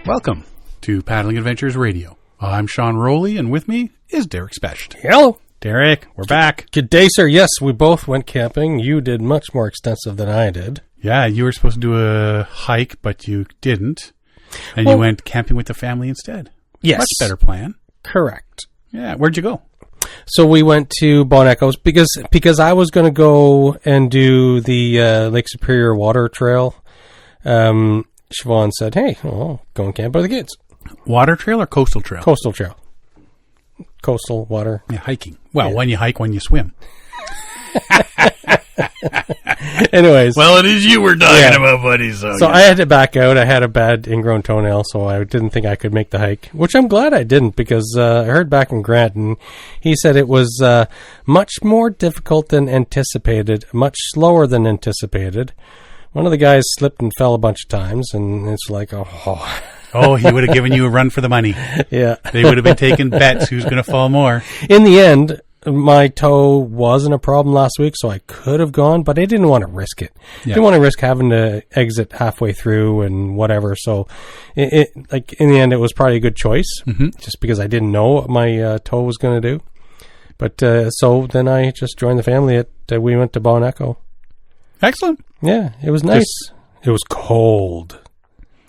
Welcome to Paddling Adventures Radio. I'm Sean Rowley, and with me is Derek Specht. Hello. Derek, we're back. Good day, sir. Yes, we both went camping. You did much more extensive than I did. Yeah, you were supposed to do a hike, but you didn't. And you went camping with the family instead. Yes. Much better plan. Correct. Yeah, where'd you go? So we went to Bon Echoes because I was going to go and do the Lake Superior Water Trail. Siobhan said, hey, go and camp with the kids. Water trail or coastal trail? Coastal trail. Coastal water. Yeah, hiking. Well, when you hike, when you swim. Anyways. Well, it is you we're talking about, buddy. So I had to back out. I had a bad ingrown toenail, so I didn't think I could make the hike, which I'm glad I didn't because I heard back from Grant, and he said it was much more difficult than anticipated, much slower than anticipated. One of the guys slipped and fell a bunch of times, and it's like, Oh, he would have given you a run for the money. Yeah. They would have been taking bets who's going to fall more. In the end, my toe wasn't a problem last week, so I could have gone, but I didn't want to risk it. Yeah. Didn't want to risk having to exit halfway through and whatever. So, in the end, it was probably a good choice, just because I didn't know what my toe was going to do. But so then I just joined the family. We went to Bon Echo. Excellent. Yeah, it was nice. It was cold.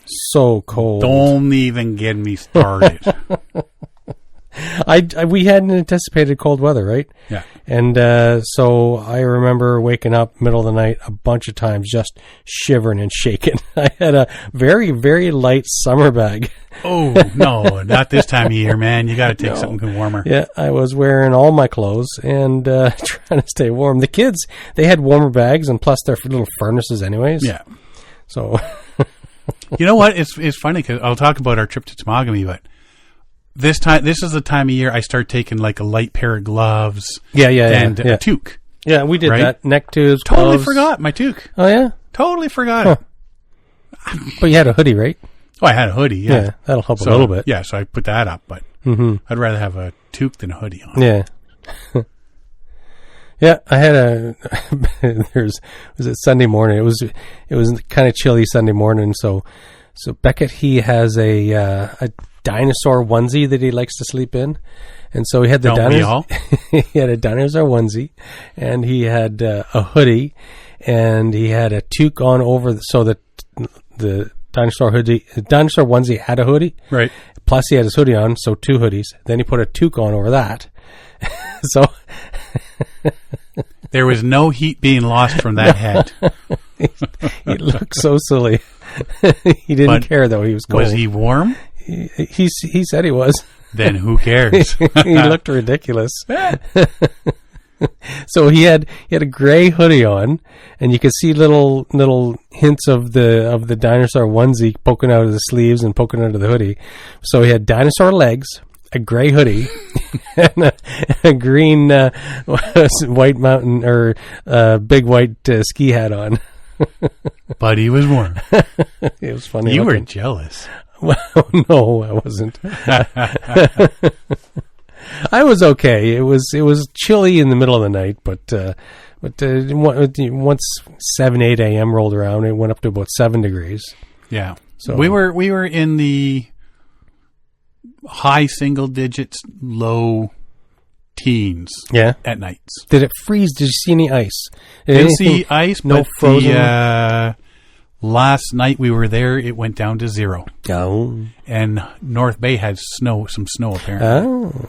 So cold. Don't even get me started. We hadn't anticipated cold weather, right? Yeah. And so I remember waking up middle of the night a bunch of times just shivering and shaking. I had a very, very light summer bag. Oh, no, not this time of year, man. You got to take something warmer. Yeah, I was wearing all my clothes and trying to stay warm. The kids, they had warmer bags and plus their little furnaces anyways. Yeah. So... You know what? It's funny because I'll talk about our trip to Temagami, but this is the time of year I start taking like a light pair of gloves. And a toque. Yeah, we did that. Neck tubes, Totally gloves. forgot my toque. Oh, yeah? Totally forgot it. But you had a hoodie, right? Oh, I had a hoodie, yeah. Yeah, that'll help a little bit. Yeah, so I put that up, but I'd rather have a toque than a hoodie on. Yeah. Yeah, I had was it Sunday morning? It was kind of chilly Sunday morning. So Beckett, he has a dinosaur onesie that he likes to sleep in, and so he had the dinosaur. He had a dinosaur onesie, and he had a hoodie, and he had a toque on over. So that the dinosaur onesie had a hoodie, right? Plus he had his hoodie on, so two hoodies. Then he put a toque on over that. So there was no heat being lost from that head. He looked so silly. He didn't care though. He was cold. Was he warm? He said he was. Then who cares? He looked ridiculous. So he had a gray hoodie on, and you could see little hints of the dinosaur onesie poking out of the sleeves and poking out of the hoodie. So he had dinosaur legs, a gray hoodie, and a green white mountain or big white ski hat on. But he was warm. It was funny. You were jealous. Well, no, I wasn't. I was okay. It was chilly in the middle of the night, but once 7-8 a.m. rolled around, it went up to about 7 degrees. Yeah. So we were in the high single digits, low teens. Yeah. At nights. Did it freeze? Did you see any ice? Didn't see ice, no but frozen. Last night we were there, it went down to 0. Oh. And North Bay had some snow apparently. Oh.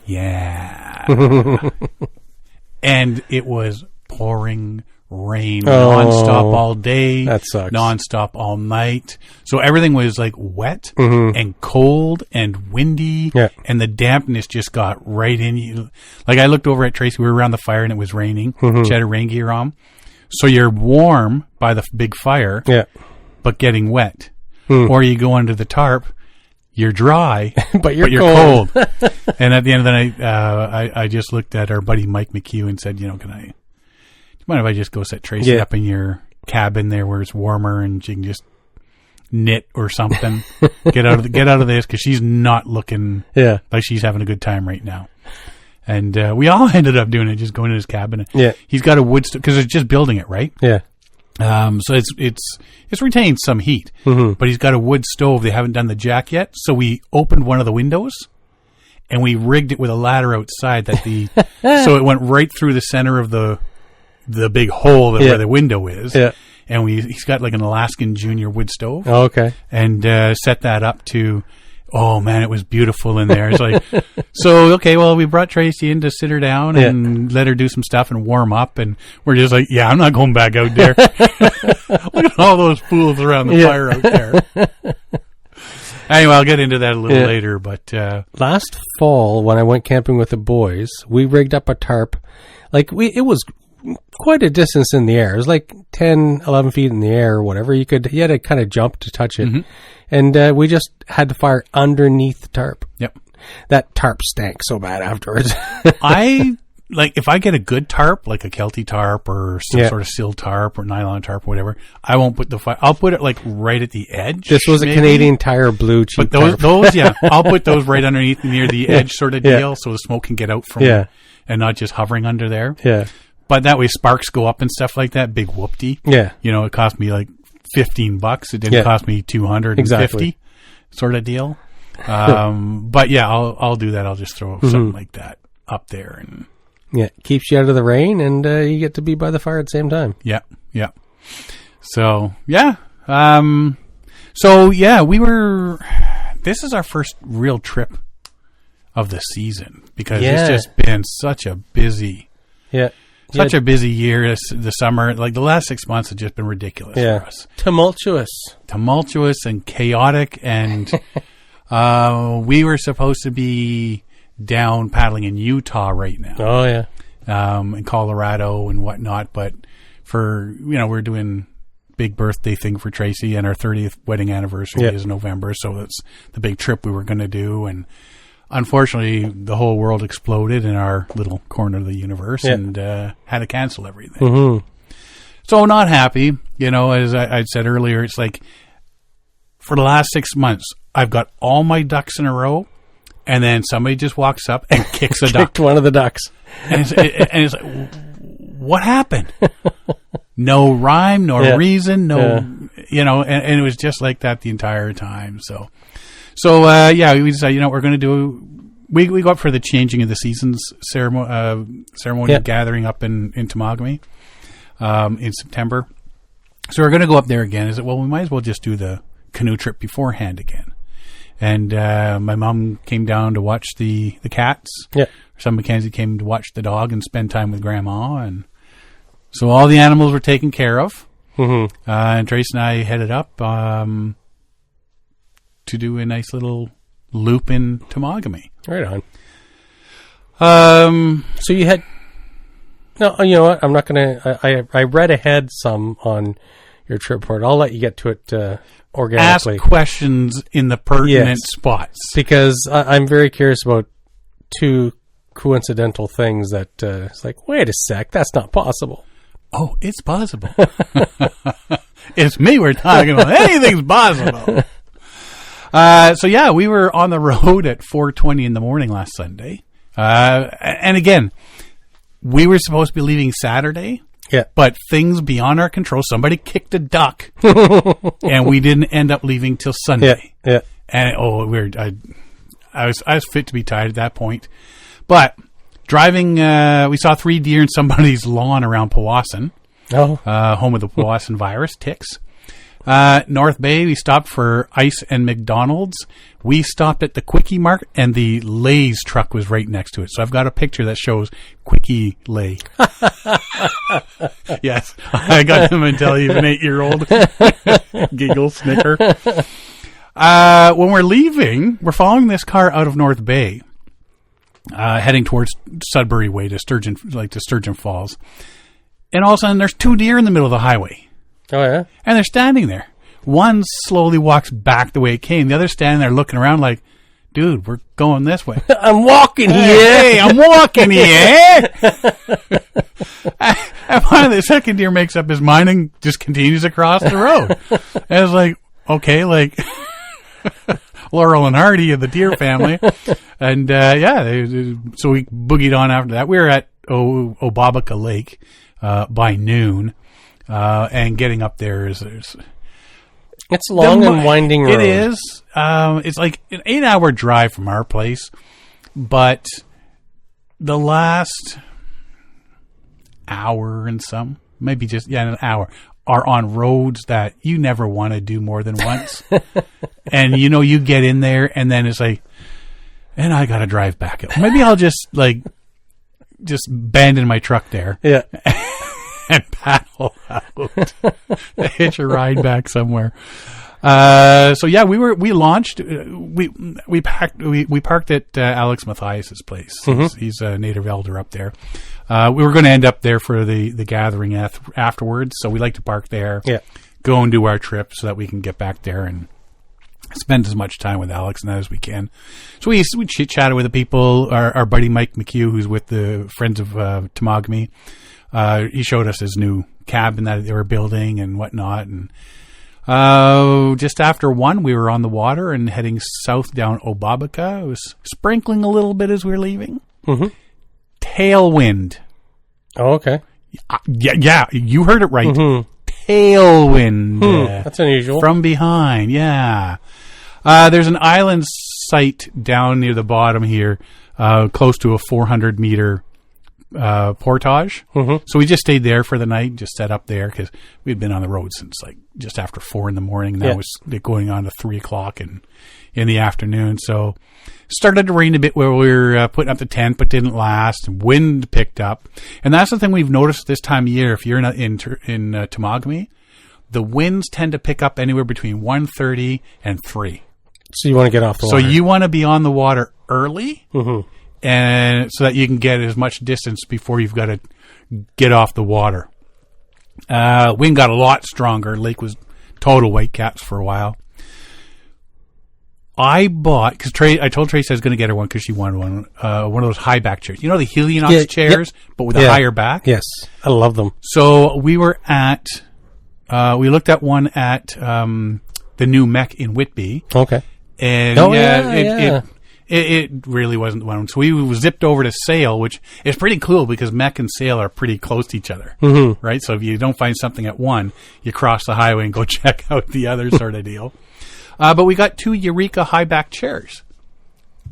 Yeah. And it was pouring rain nonstop all day. That sucks. Nonstop all night. So everything was like wet and cold and windy. Yeah. And the dampness just got right in you. Like I looked over at Tracy, we were around the fire and it was raining. She had her rain gear on. So you're warm by the big fire, but getting wet. Or you go under the tarp, you're dry, but you're cold. And at the end of the night, I just looked at our buddy Mike McHugh and said, do you mind if I just go set Tracy up in your cabin there where it's warmer and she can just knit or something? Get out of this because she's not looking like she's having a good time right now. And we all ended up doing it, just going to his cabin. Yeah. He's got a wood because it's just building it, right? Yeah. So it's retained some heat, but he's got a wood stove. They haven't done the jack yet. So we opened one of the windows and we rigged it with a ladder outside so it went right through the center of the big hole where the window is. Yeah. And he's got like an Alaskan Junior wood stove. Oh, okay. And set that up to, oh man, it was beautiful in there. It's like, so, okay, well, we brought Tracy in to sit her down and let her do some stuff and warm up. And we're just like, yeah, I'm not going back out there. Look at all those fools around the fire out there. Anyway, I'll get into that a little later. But last fall, when I went camping with the boys, we rigged up a tarp. Like, it was quite a distance in the air. It was like 10, 11 feet in the air or whatever. You had to kind of jump to touch it. And we just had the fire underneath the tarp. Yep. That tarp stank so bad afterwards. If I get a good tarp, like a Kelty tarp or some sort of steel tarp or nylon tarp or whatever, I won't put the fire. I'll put it like right at the edge. This was a Canadian Tire blue cheap tarp. Those, I'll put those right underneath near the edge sort of deal so the smoke can get out from it and not just hovering under there. Yeah. But that way sparks go up and stuff like that. Big whoopty. Yeah. It cost me like $15. It didn't cost me $250 sort of deal. But yeah, I'll do that. I'll just throw something like that up there and keeps you out of the rain and you get to be by the fire at the same time. Yeah. Yeah. So yeah. This is our first real trip of the season because it's just been such a busy a busy year the summer. Like the last 6 months have just been ridiculous for us. Tumultuous and chaotic. And we were supposed to be down paddling in Utah right now. Oh, yeah. In Colorado and whatnot. But we're doing big birthday thing for Tracy and our 30th wedding anniversary is in November. So that's the big trip we were going to do. And unfortunately, the whole world exploded in our little corner of the universe and had to cancel everything. So not happy. As I said earlier, it's like for the last 6 months, I've got all my ducks in a row, and then somebody just walks up and kicks a duck. Kicked one of the ducks. And it's like, what happened? No rhyme, no reason, and it was just like that the entire time. So we decided, what we're going to do. We go up for the changing of the seasons ceremony gathering up in Temagami in September. So we're going to go up there again. Is it? Well, we might as well just do the canoe trip beforehand again. And my mom came down to watch the cats. Yeah. Son Mackenzie came to watch the dog and spend time with Grandma. And so all the animals were taken care of. And Trace and I headed up to do a nice little loop in Temagami. Right on. So you had... No, you know what? I'm not going to... I read ahead some on your trip report. I'll let you get to it organically. Ask questions in the pertinent spots. Because I'm very curious about two coincidental things that it's like, wait a sec, that's not possible. Oh, it's possible. It's me we're talking about. Anything's possible. So we were on the road at 4:20 in the morning last Sunday. And again, we were supposed to be leaving Saturday. Yeah. But things beyond our control. Somebody kicked a duck, and we didn't end up leaving till Sunday. Yeah. And I was fit to be tied at that point. But driving, we saw 3 deer in somebody's lawn around Powassan. Oh. Home of the Powassan virus, ticks. North Bay, we stopped for ice and McDonald's. We stopped at the Quickie Mart, and the Lay's truck was right next to it. So I've got a picture that shows Quickie Lay. Yes, I got him until he was an 8-year-old. Giggle, snicker. When we're leaving, we're following this car out of North Bay, heading towards Sudbury Way to Sturgeon Falls. And all of a sudden, there's 2 deer in the middle of the highway. Oh, yeah? And they're standing there. One slowly walks back the way it came. The other's standing there looking around like, dude, we're going this way. I'm walking here. Hey, I'm walking here. And finally, the second deer makes up his mind and just continues across the road. And it's like, okay, like Laurel and Hardy of the deer family. And so we boogied on after that. We were at Obabaca Lake by noon. And getting up there is... It's long and winding road. It is. It's like an 8-hour drive from our place, but the last hour and some, maybe just an hour, are on roads that you never want to do more than once. And you get in there, and then it's like, and I got to drive back. Maybe I'll just abandon my truck there. Yeah. And paddle out, hitch a ride back somewhere. We launched. We parked at Alex Matthias's place. Mm-hmm. He's a native elder up there. We were going to end up there for the gathering afterwards, so we like to park there. Yeah. Go and do our trip so that we can get back there and spend as much time with Alex and that as we can. So we chit chatted with the people. Our buddy Mike McHugh, who's with the Friends of Temagami. He showed us his new cabin that they were building and whatnot. And just after 1, we were on the water and heading south down Obabaka. It was sprinkling a little bit as we were leaving. Mm-hmm. Tailwind. Oh, okay. Yeah, you heard it right. Mm-hmm. Tailwind. That's unusual. From behind, yeah. There's an island site down near the bottom here, close to a 400-meter portage. Mm-hmm. So we just stayed there for the night, just set up there because we'd been on the road since just after 4 in the morning. Now it's going on to 3 o'clock in the afternoon. So started to rain a bit where we were putting up the tent, but didn't last. Wind picked up, and that's the thing we've noticed this time of year. If you're in Temagami, the winds tend to pick up anywhere between 1:30 and 3. So you want to get off the water. So you want to be on the water early. Mm-hmm. And so that you can get as much distance before you've got to get off the water. Wind got a lot stronger. Lake was total whitecaps for a while. I bought, because I told Tracy I was going to get her one because she wanted one of those high back chairs. You know the Helionox chairs, but with a higher back? Yes, I love them. So we were we looked at one at the new Mech in Whitby. Okay. And it really wasn't the one. So we zipped over to Sail, which is pretty cool because Mech and Sail are pretty close to each other, mm-hmm. right? So if you don't find something at one, you cross the highway and go check out the other sort of deal. But we got 2 Eureka high back chairs.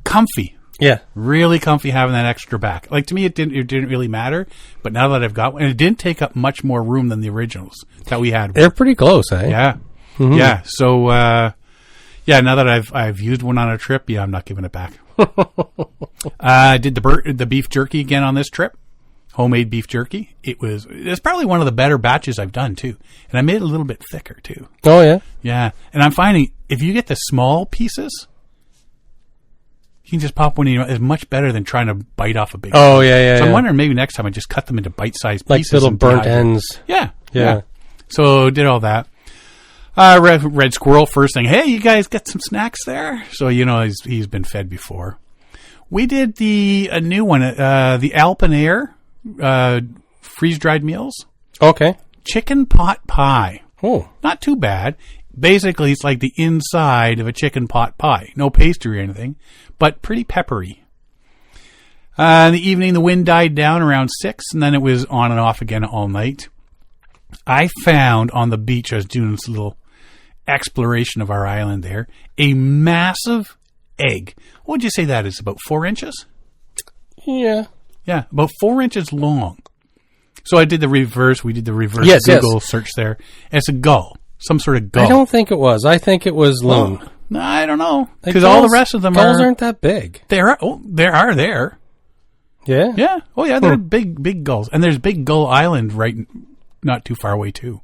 Comfy. Yeah. Really comfy having that extra back. Like to me, it didn't really matter. But now that I've got one, and it didn't take up much more room than the originals that we had. They're pretty close, eh? Yeah. Mm-hmm. Yeah. So, now that I've used one on a trip, I'm not giving it back. I did the beef jerky again on this trip. Homemade beef jerky. It's probably one of the better batches I've done too. And I made it a little bit thicker too. Oh yeah? Yeah. And I'm finding if you get the small pieces, you can just pop one in. It's much better than trying to bite off a big Oh piece. yeah. So I'm wondering maybe next time I just cut them into bite-sized pieces. Like little burnt ends. Yeah. So did all that. Red Squirrel first thing. Hey, you guys got some snacks there? So he's been fed before. We did a new one, the Alpenair freeze dried meals. Okay. Chicken pot pie. Oh, not too bad. Basically, it's like the inside of a chicken pot pie. No pastry or anything, but pretty peppery. In the evening, the wind died down around 6, and then it was on and off again all night. I found on the beach, I was doing this little exploration of our island there, a massive egg. What would you say that is? About 4 inches? Yeah. Yeah, about 4 inches long. So I did the reverse. We did the reverse Google search there. And it's a gull. Some sort of gull. I don't think it was. I think it was loon. Well, no, I don't know. Because all the rest of them gulls aren't that big. They are there. Yeah? Yeah. Oh, yeah, they're big gulls. And there's Big Gull Island not too far away, too.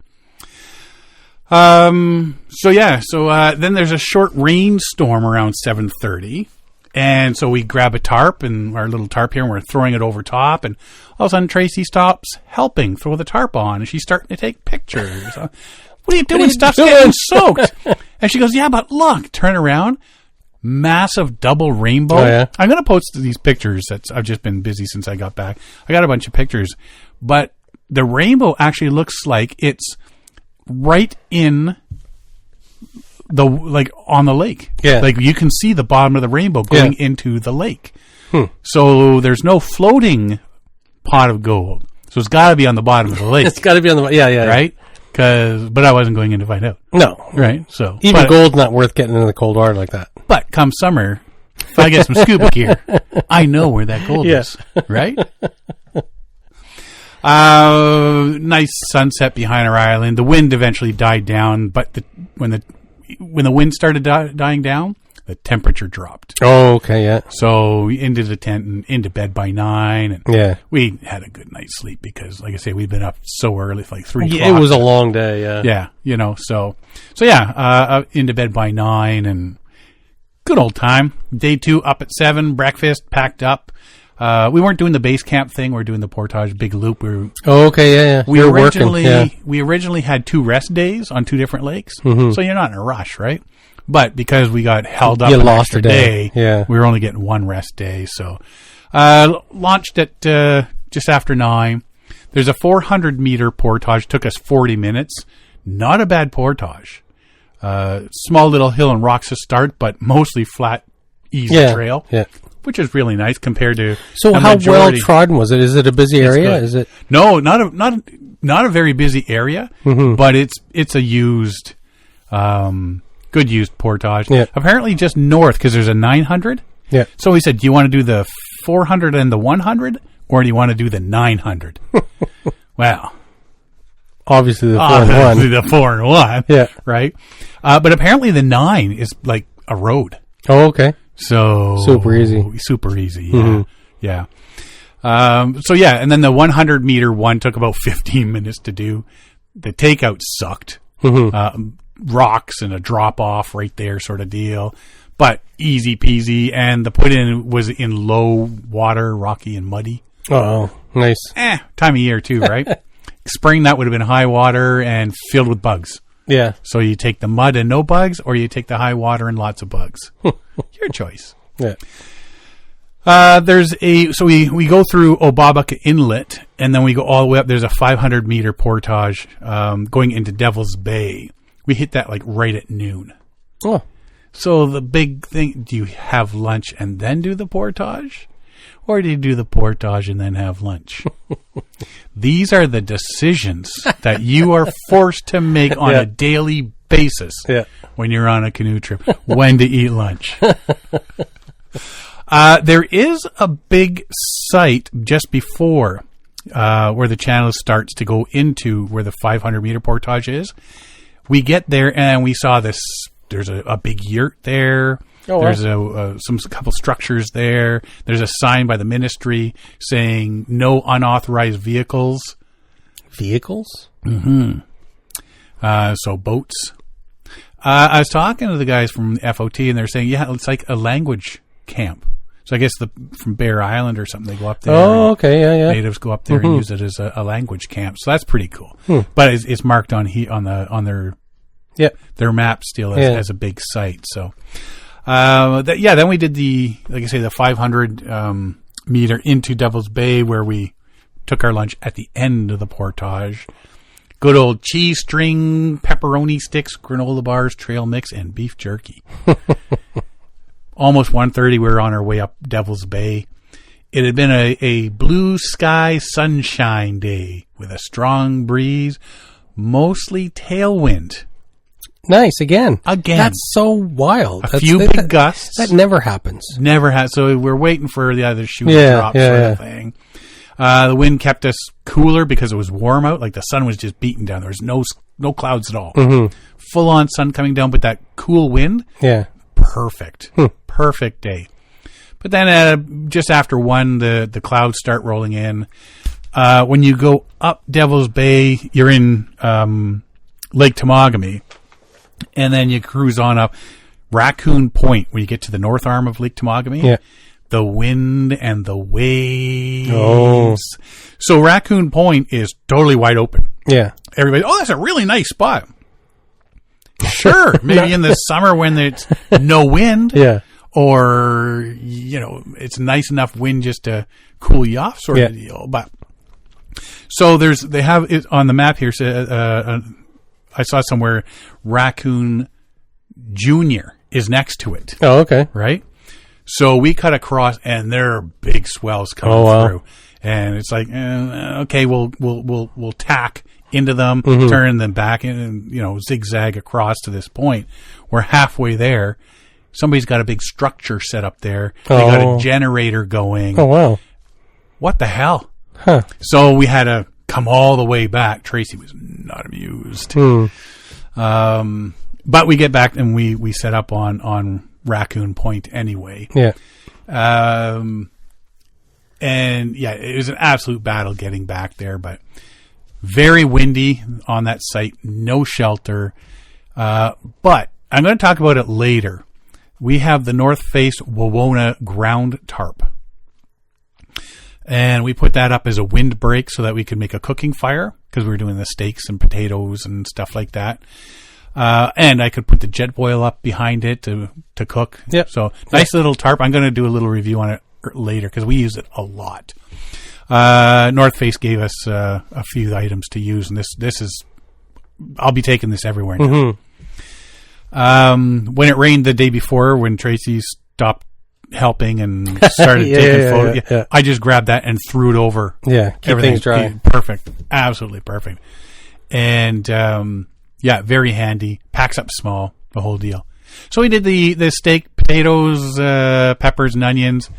Then there's a short rainstorm around 7:30. And so we grab a tarp and our little tarp here and we're throwing it over top. And all of a sudden Tracy stops helping throw the tarp on and she's starting to take pictures. What are you doing? Stuff's getting soaked. And she goes, yeah, but look, turn around. Massive double rainbow. Oh, yeah? I'm going to post these pictures. I've just been busy since I got back. I got a bunch of pictures. But the rainbow actually looks like it's right in on the lake. Yeah. Like you can see the bottom of the rainbow going into the lake. So there's no floating pot of gold. So it's got to be on the bottom of the lake. It's got to be on the yeah. Right? But I wasn't going in to find out. No. Right? So even gold's not worth getting into the cold water like that. But come summer, if I get some scuba gear, I know where that gold is. Right? Nice sunset behind our island. The wind eventually died down, but when the wind started dying down, the temperature dropped. Oh, okay, yeah. So we into the tent and into bed by 9. And we had a good night's sleep because, like I say, we'd been up so early, like 3 o'clock. It was a long day, yeah. Yeah, so into bed by 9 and good old time. Day 2 up at 7, breakfast, packed up. We weren't doing the base camp thing. We were doing the portage big loop. We originally had 2 rest days on 2 different lakes, so you're not in a rush, right? But because we got held up an extra day, we were only getting 1 rest day. So launched at just after 9. There's a 400-meter portage. Took us 40 minutes. Not a bad portage. Small little hill and rocks to start, but mostly flat, easy trail. Yeah. Which is really nice compared to. So how well trodden was it? Is it a busy area? Is it? No, not a very busy area, but it's a used, good used portage. Yeah. Apparently just north because there's a 900. Yeah. So he said, "Do you want to do the 400 and the 100, or do you want to do the 900?" Well, obviously the 4 and 1. The 4 and 1. Yeah. Right. But apparently the 9 is like a road. Oh, okay. So super easy. Yeah. And then the 100-meter one took about 15 minutes to do. The takeout sucked. Rocks and a drop off right there sort of deal, but easy peasy. And the put in was in low water, rocky and muddy. Oh, nice. Time of year too, right? Spring, that would have been high water and filled with bugs. Yeah. So you take the mud and no bugs, or you take the high water and lots of bugs. Your choice. Yeah. We go through Obabaka Inlet, and then we go all the way up. There's a 500-meter portage going into Devil's Bay. We hit that like right at noon. Oh. So the big thing, do you have lunch and then do the portage? Or do you do the portage and then have lunch? These are the decisions that you are forced to make on a daily basis when you're on a canoe trip. When to eat lunch. There is a big site just before where the channel starts to go into where the 500-meter portage is. We get there and we saw this. There's a big yurt there. Oh, there's a couple structures there. There's a sign by the ministry saying no unauthorized vehicles. Vehicles? Mm-hmm. So boats. I was talking to the guys from FOT, and they're saying, it's like a language camp. So I guess from Bear Island or something, they go up there. Oh, okay, yeah. Natives go up there and use it as a language camp. So that's pretty cool. But it's marked on their map still as a big site. So. Then we did the 500 meter into Devil's Bay, where we took our lunch at the end of the portage. Good old cheese string, pepperoni sticks, granola bars, trail mix, and beef jerky. Almost 1:30, we were on our way up Devil's Bay. It had been a blue sky sunshine day with a strong breeze, mostly tailwind. Nice, again. That's so wild. A few big gusts. That never happens. Never has. So we're waiting for the other shoe to drop sort of thing. The wind kept us cooler because it was warm out. Like the sun was just beating down. There was no clouds at all. Mm-hmm. Full on sun coming down, but that cool wind. Yeah. Perfect. Perfect day. But then just after 1, the clouds start rolling in. When you go up Devil's Bay, you're in Lake Temagami. And then you cruise on up Raccoon Point when you get to the north arm of Lake Temagami. Yeah. The wind and the waves. Oh. So Raccoon Point is totally wide open. Yeah. Everybody, that's a really nice spot. Sure. Maybe in the summer when there's no wind. Yeah. Or, it's nice enough wind just to cool you off sort of deal. But so they have it on the map here. I saw somewhere Raccoon Junior is next to it. Oh, okay. Right? So we cut across, and there are big swells coming through. And it's like, okay, we'll tack into them, turn them back in, and, zigzag across to this point. We're halfway there. Somebody's got a big structure set up there. They got a generator going. Oh, wow. What the hell? Huh. So we had to come all the way back. Tracy was not amused. But we get back and we set up on Raccoon Point anyway. Yeah. And yeah, it was an absolute battle getting back there, but very windy on that site, no shelter. But I'm going to talk about it later. We have the North Face Wawona ground tarp. And we put that up as a windbreak so that we could make a cooking fire because we were doing the steaks and potatoes and stuff like that. And I could put the jet boil up behind it to cook. Yep. So nice little tarp. I'm going to do a little review on it later because we use it a lot. North Face gave us a few items to use, and this is, I'll be taking this everywhere now. When it rained the day before, when Tracy stopped helping and started taking photos, yeah. I just grabbed that and threw it over. Yeah, keep things dry. Perfect. Absolutely perfect. And very handy. Packs up small, the whole deal. So we did the steak, potatoes, peppers, and onions.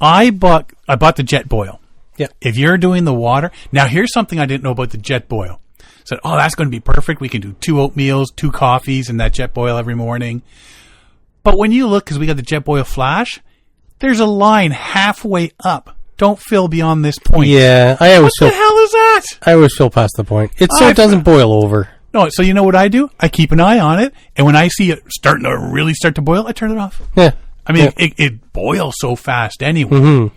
I bought the jet boil. Yeah. If you're doing the water, now here's something I didn't know about the jet boil. Said, that's going to be perfect. We can do 2 oatmeals, 2 coffees, and that jet boil every morning. But when you look, because we got the jet boil flash, there's a line halfway up. Don't fill beyond this point. Yeah, what the hell is that? I always fill past the point. It's so it doesn't boil over. No, so you know what I do? I keep an eye on it, and when I see it starting to really start to boil, I turn it off. Yeah. I mean, it boils so fast anyway.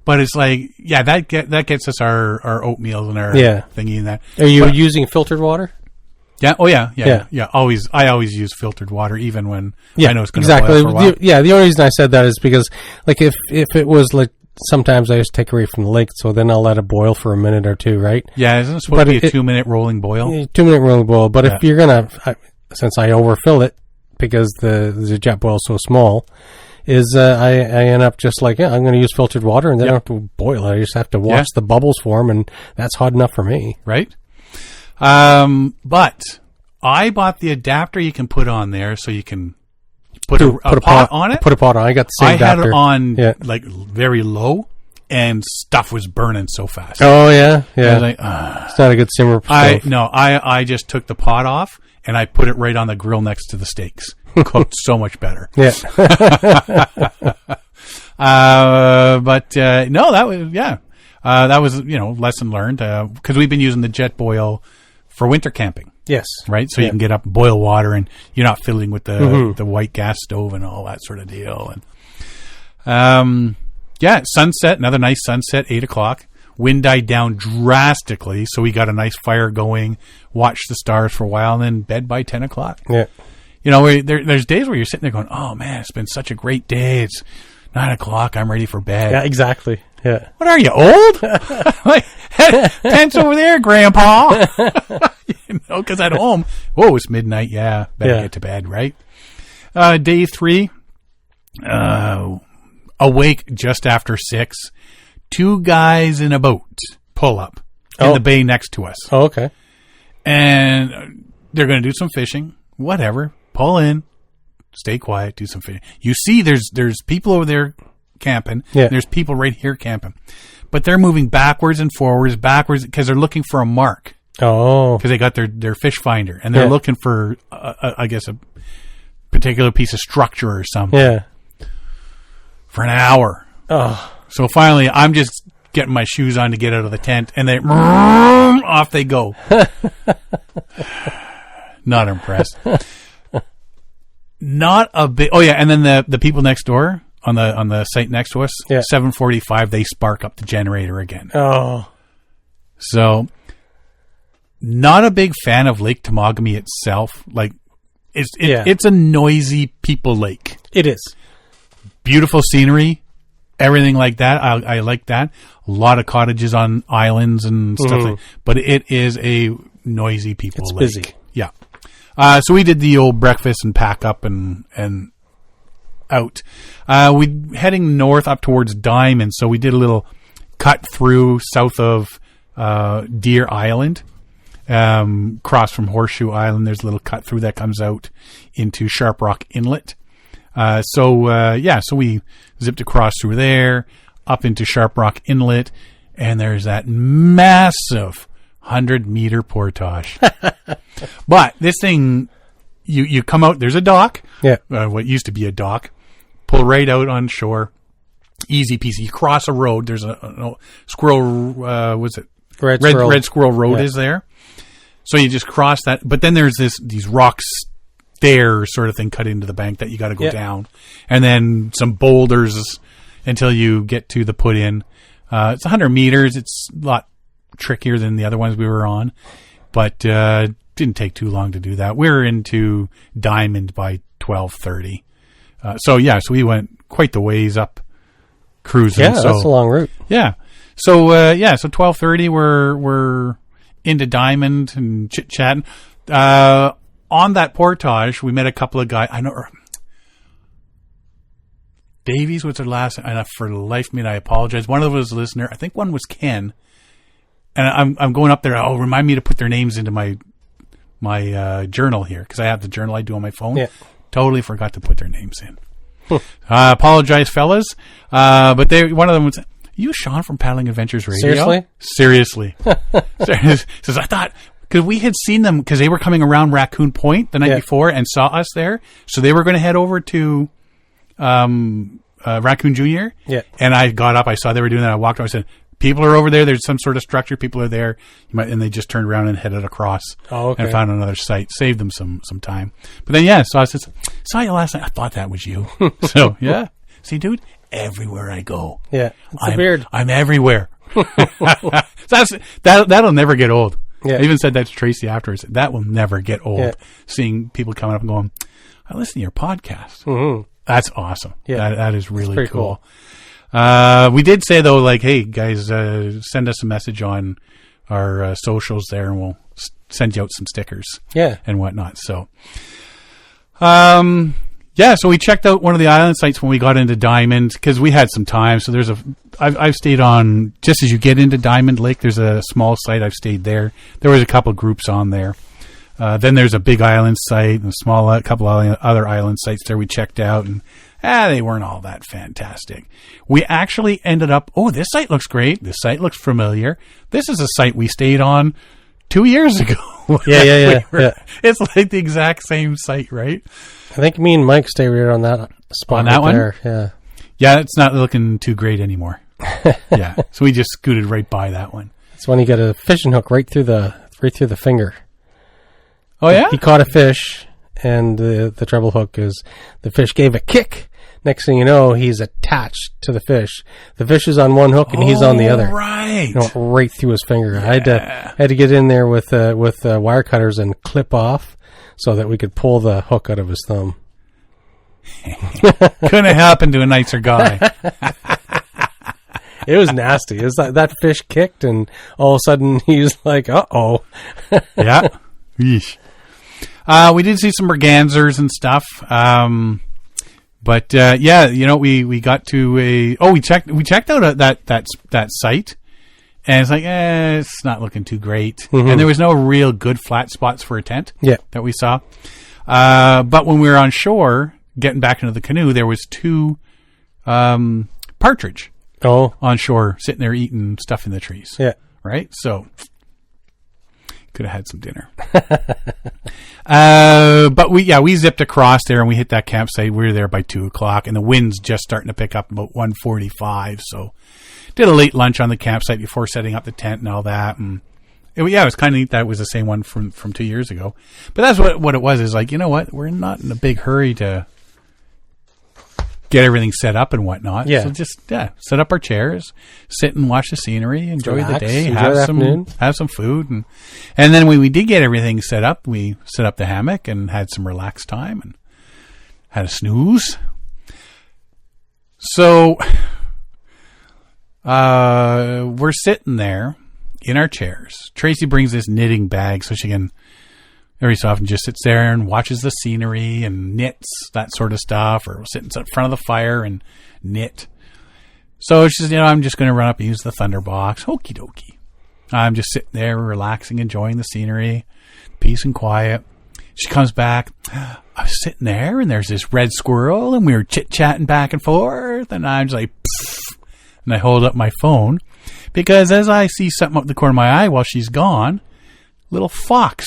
But it's like, that gets us our oatmeal and our thingy and that. Are you using filtered water? Yeah. Oh, yeah. I always use filtered water, even when I know it's going to boil for a while. The only reason I said that is because, like, if it was like, sometimes I just take away from the lake, so then I'll let it boil for a minute or two, right? Yeah, isn't it supposed to be a 2-minute rolling boil? 2-minute rolling boil. But if you're gonna, since I overfill it because the jet boil is so small, I end up just like, I'm going to use filtered water, and then I don't have to boil it. I just have to watch the bubbles form, and that's hot enough for me. Right. But I bought the adapter you can put on there, so you can put a pot on it. Put a pot on. I got the same adapter. I had it on like very low, and stuff was burning so fast. Oh yeah. I was like, it's not a good simmer. I just took the pot off and I put it right on the grill next to the steaks. Cooked so much better. Yeah. That was lesson learned because we've been using the jet boil for winter camping. Yes. Right. So you can get up, boil water, and you're not fiddling with the white gas stove and all that sort of deal. And sunset, another nice sunset, 8:00. Wind died down drastically, so we got a nice fire going. Watched the stars for a while, and then bed by 10:00. Yeah. There's days where you're sitting there going, "Oh man, it's been such a great day. It's 9:00. I'm ready for bed." Yeah, exactly. Yeah. What are you, old? Like, tents over there, Grandpa. Because at home, it's midnight. Yeah, better get to bed, right? Day 3, awake just after 6. 2 guys in a boat pull up in the bay next to us. Oh, okay. And they're going to do some fishing. Whatever. Pull in. Stay quiet. Do some fishing. You see, there's people over there camping. Yeah. There's people right here camping. But they're moving backwards and forwards, because they're looking for a mark. Oh. Because they got their fish finder. And they're looking for, I guess, a particular piece of structure or something. Yeah. For an hour. Oh. So finally, I'm just getting my shoes on to get out of the tent, and off they go. Not impressed. Not a bit. Oh yeah, and then the people next door on the site next to us, 7:45, they spark up the generator again. Oh. So, not a big fan of Lake Temagami itself. Like, it's a noisy people lake. It is. Beautiful scenery. Everything like that. I like that. A lot of cottages on islands and stuff. But it is a noisy people lake. It's busy. Yeah. So we did the old breakfast and pack up and out. We heading north up towards Diamond. So we did a little cut through south of Deer Island, cross from Horseshoe Island. There's a little cut through that comes out into Sharp Rock Inlet. So we zipped across through there, up into Sharp Rock Inlet, and there's that massive 100-meter portage. But this thing, you come out, there's a dock, what used to be a dock, pull right out on shore, easy peasy. You cross a road, there's a squirrel, Red Squirrel Road is there. So you just cross that, but then there's these rocks there sort of thing cut into the bank that you got to go down, and then some boulders until you get to the put in. It's 100 meters. It's a lot trickier than the other ones we were on, but didn't take too long to do that. We were into Diamond by 12:30. So we went quite the ways up cruising. Yeah, that's a long route. Yeah. So 12:30 we're into Diamond and chit chatting. On that portage, we met a couple of guys. I know Davies was their last, and for the life of me, I apologize. One of them was a listener. I think one was Ken. And I'm going up there. Oh, remind me to put their names into my journal here, because I have the journal I do on my phone. Yeah. Totally forgot to put their names in. Apologize, fellas. But one of them was, you Sean from Paddling Adventures Radio? Seriously. Says, I thought, because we had seen them, because they were coming around Raccoon Point the night before and saw us there. So they were going to head over to Raccoon Junior. Yeah. And I got up, I saw they were doing that. I walked over, I said, people are over there. There's some sort of structure. People are there. And they just turned around and headed across and found another site. Saved them some time. But then, so I said, saw you last night. I thought that was you. So, yeah. See, dude, everywhere I go. Yeah. It's a beard. I'm everywhere. That'll never get old. Yeah. I even said that to Tracy afterwards. That will never get old. Seeing people coming up and going, I listen to your podcast. Mm-hmm. That's awesome. Yeah. That is really cool. We did say though, like, hey guys, send us a message on our socials there, and we'll send you out some stickers, and whatnot. So, so we checked out one of the island sites when we got into Diamond, because we had some time. So I've stayed on just as you get into Diamond Lake. There's a small site. I've stayed there. There was a couple groups on there. Then there's a big island site and a couple other island sites there we checked out, and they weren't all that fantastic. We actually ended up, this site looks great. This site looks familiar. This is a site we stayed on 2 years ago. Yeah. It's like the exact same site, right? I think me and Mike stay right on that spot. On that one? There. Yeah. Yeah, it's not looking too great anymore. Yeah. So we just scooted right by that one. It's when you get a fishing hook right through the finger. Oh, yeah? He caught a fish, and the treble hook is, the fish gave a kick. Next thing you know, he's attached to the fish. The fish is on one hook, and he's on the other. Right. Right through his finger. Yeah. I had to get in there with wire cutters and clip off so that we could pull the hook out of his thumb. Couldn't have happened to a nicer guy. It was nasty. It was that fish kicked, and all of a sudden he's like, uh-oh. Yeah. Yeesh. We did see some mergansers and stuff. But we got to we checked out that site, and it's like, it's not looking too great. Mm-hmm. And there was no real good flat spots for a tent that we saw. But when we were on shore, getting back into the canoe, there was 2 partridge on shore sitting there eating stuff in the trees. Yeah. Right? So could have had some dinner. But we zipped across there and we hit that campsite. We were there by 2:00, and the wind's just starting to pick up about 1:45. So did a late lunch on the campsite before setting up the tent and all that. And it was kind of neat that it was the same one from 2 years ago. But that's what it was, is like, you know what? We're not in a big hurry to get everything set up and whatnot. Yeah. So just set up our chairs, sit and watch the scenery, enjoy the day, have some food, and then when we did get everything set up, we set up the hammock and had some relaxed time and had a snooze. So we're sitting there in our chairs. Tracy brings this knitting bag so she can every so often just sits there and watches the scenery and knits, that sort of stuff, or sits in front of the fire and knit. So she says, I'm just going to run up and use the Thunderbox. Okie dokie. I'm just sitting there, relaxing, enjoying the scenery, peace and quiet. She comes back. I was sitting there, and there's this red squirrel, and we were chit-chatting back and forth, and I'm just like, pfft, and I hold up my phone, because as I see something up the corner of my eye while she's gone, little fox,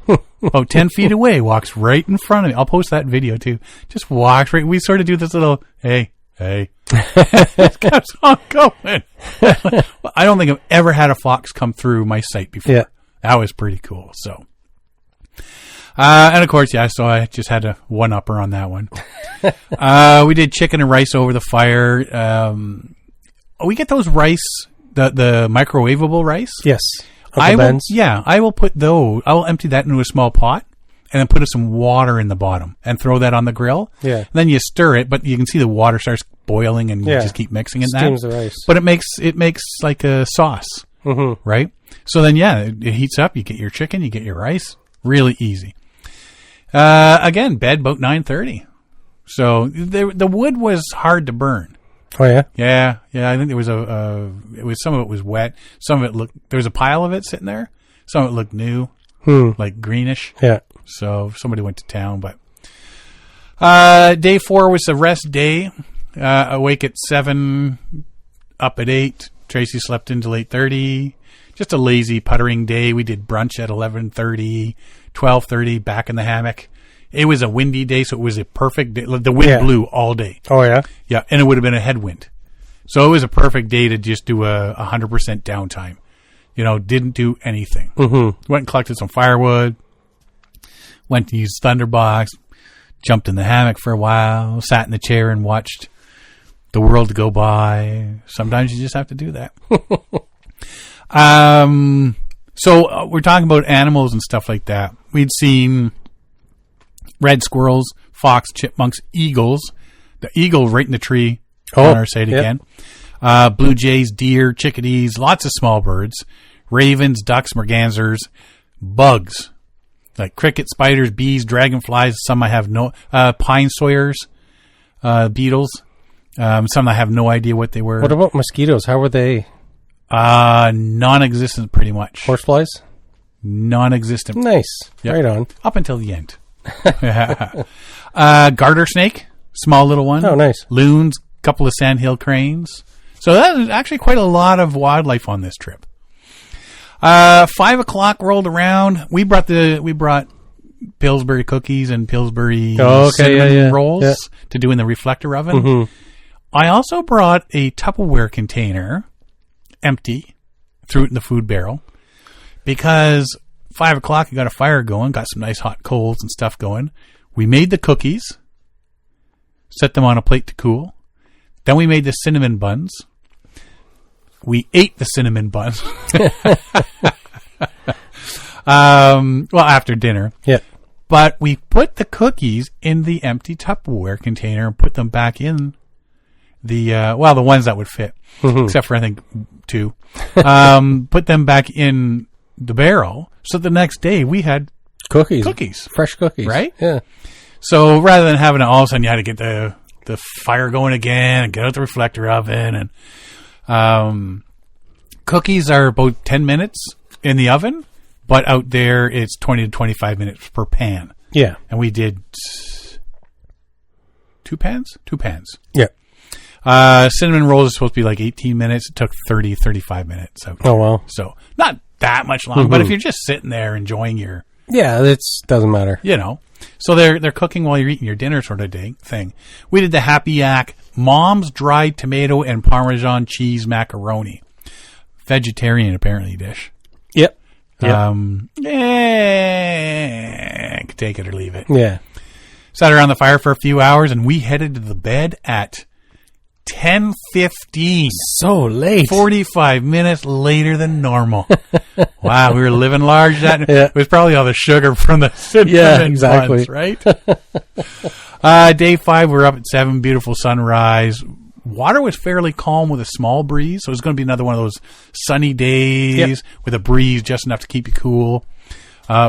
about 10 feet away, walks right in front of me. I'll post that video, too. Just walks right. We sort of do this little, hey. It keeps on going. I don't think I've ever had a fox come through my sight before. Yeah. That was pretty cool. So, and of course, so I just had a one-upper on that one. We did chicken and rice over the fire. We get those rice, the microwavable rice. Yes. I will put those. I will empty that into a small pot and then put some water in the bottom and throw that on the grill. Yeah. And then you stir it, but you can see the water starts boiling, and you just keep mixing it. Steams the rice. But it makes like a sauce, right? So then, it heats up. You get your chicken, you get your rice. Really easy. Again, bed about 9:30. So the wood was hard to burn. Oh yeah. Yeah. I think there was some of it was wet. Some of it there was a pile of it sitting there. Some of it looked new, like greenish. Yeah. So somebody went to town, but day 4 was the rest day. Awake at 7, up at 8. Tracy slept until 8:30. Just a lazy puttering day. We did brunch at 11:30, 12:30, back in the hammock. It was a windy day, so it was a perfect day. The wind blew all day. Oh, yeah? Yeah, and it would have been a headwind. So it was a perfect day to just do a 100% downtime. Didn't do anything. Went and collected some firewood. Went to use Thunderbox. Jumped in the hammock for a while. Sat in the chair and watched the world go by. Sometimes you just have to do that. So we're talking about animals and stuff like that. We'd seen red squirrels, fox, chipmunks, eagles. The eagle right in the tree on our side again. Blue jays, deer, chickadees, lots of small birds, ravens, ducks, mergansers, bugs like crickets, spiders, bees, dragonflies. Some I have pine sawyers, beetles. Some I have no idea what they were. What about mosquitoes? How were they? Non-existent, pretty much. Horseflies? Non-existent. Nice. Yep. Right on. Up until the end. Garter snake, small little one. Oh, nice. Loons, couple of sandhill cranes. So that was actually quite a lot of wildlife on this trip. 5 o'clock rolled around. We brought Pillsbury cookies and Pillsbury cinnamon rolls to do in the reflector oven. I also brought a Tupperware container, empty, threw it in the food barrel, because 5 o'clock, you got a fire going, got some nice hot coals and stuff going. We made the cookies, set them on a plate to cool. Then we made the cinnamon buns. We ate the cinnamon buns. After dinner. Yeah. But we put the cookies in the empty Tupperware container and put them back in the ones that would fit, except for I think 2. Put them back in the barrel. So the next day we had cookies, fresh cookies, right? Yeah. So rather than having all of a sudden you had to get the fire going again and get out the reflector oven, and cookies are about 10 minutes in the oven, but out there it's 20 to 25 minutes per pan. Yeah. And we did 2 pans? 2 pans. Yeah. Cinnamon rolls is supposed to be like 18 minutes. It took 30, 35 minutes out there. Oh, wow. So not that much long, but if you're just sitting there enjoying your... Yeah, it doesn't matter. So they're cooking while you're eating your dinner sort of thing. We did the Happy Yak Mom's dried tomato and Parmesan cheese macaroni. Vegetarian, apparently, dish. Yep. Take it or leave it. Yeah. Sat around the fire for a few hours, and we headed to the bed at 10:15. So late. 45 minutes later than normal. Wow, we were living large. That it was probably all the sugar from the cinnamon buns, right? Day 5, we're up at 7. Beautiful sunrise. Water was fairly calm with a small breeze, so it was going to be another one of those sunny days with a breeze just enough to keep you cool.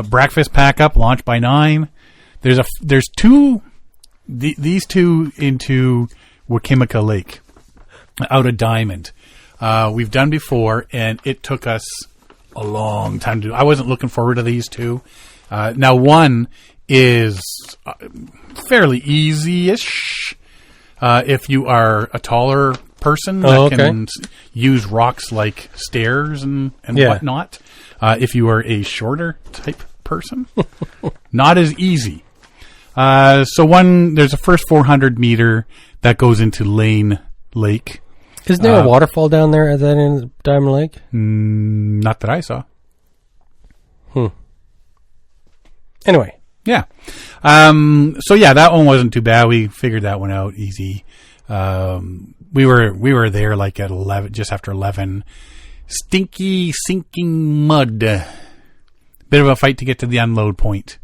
Breakfast pack up, launch by 9. There's 2, these 2 into Wakimika Lake. out of Diamond. We've done before, and it took us a long time to do. I wasn't looking forward to these two. Now, one is fairly easy-ish if you are a taller person that can use rocks like stairs and whatnot. If you are a shorter type person, not as easy. So there's a first 400 meter that goes into Lane Lake. Isn't there a waterfall down there at that end of Diamond Lake? Not that I saw. Anyway. Yeah. So yeah, that one wasn't too bad. We figured that one out easy. We were there like at 11, just after 11. Stinky, sinking mud. Bit of a fight to get to the unload point.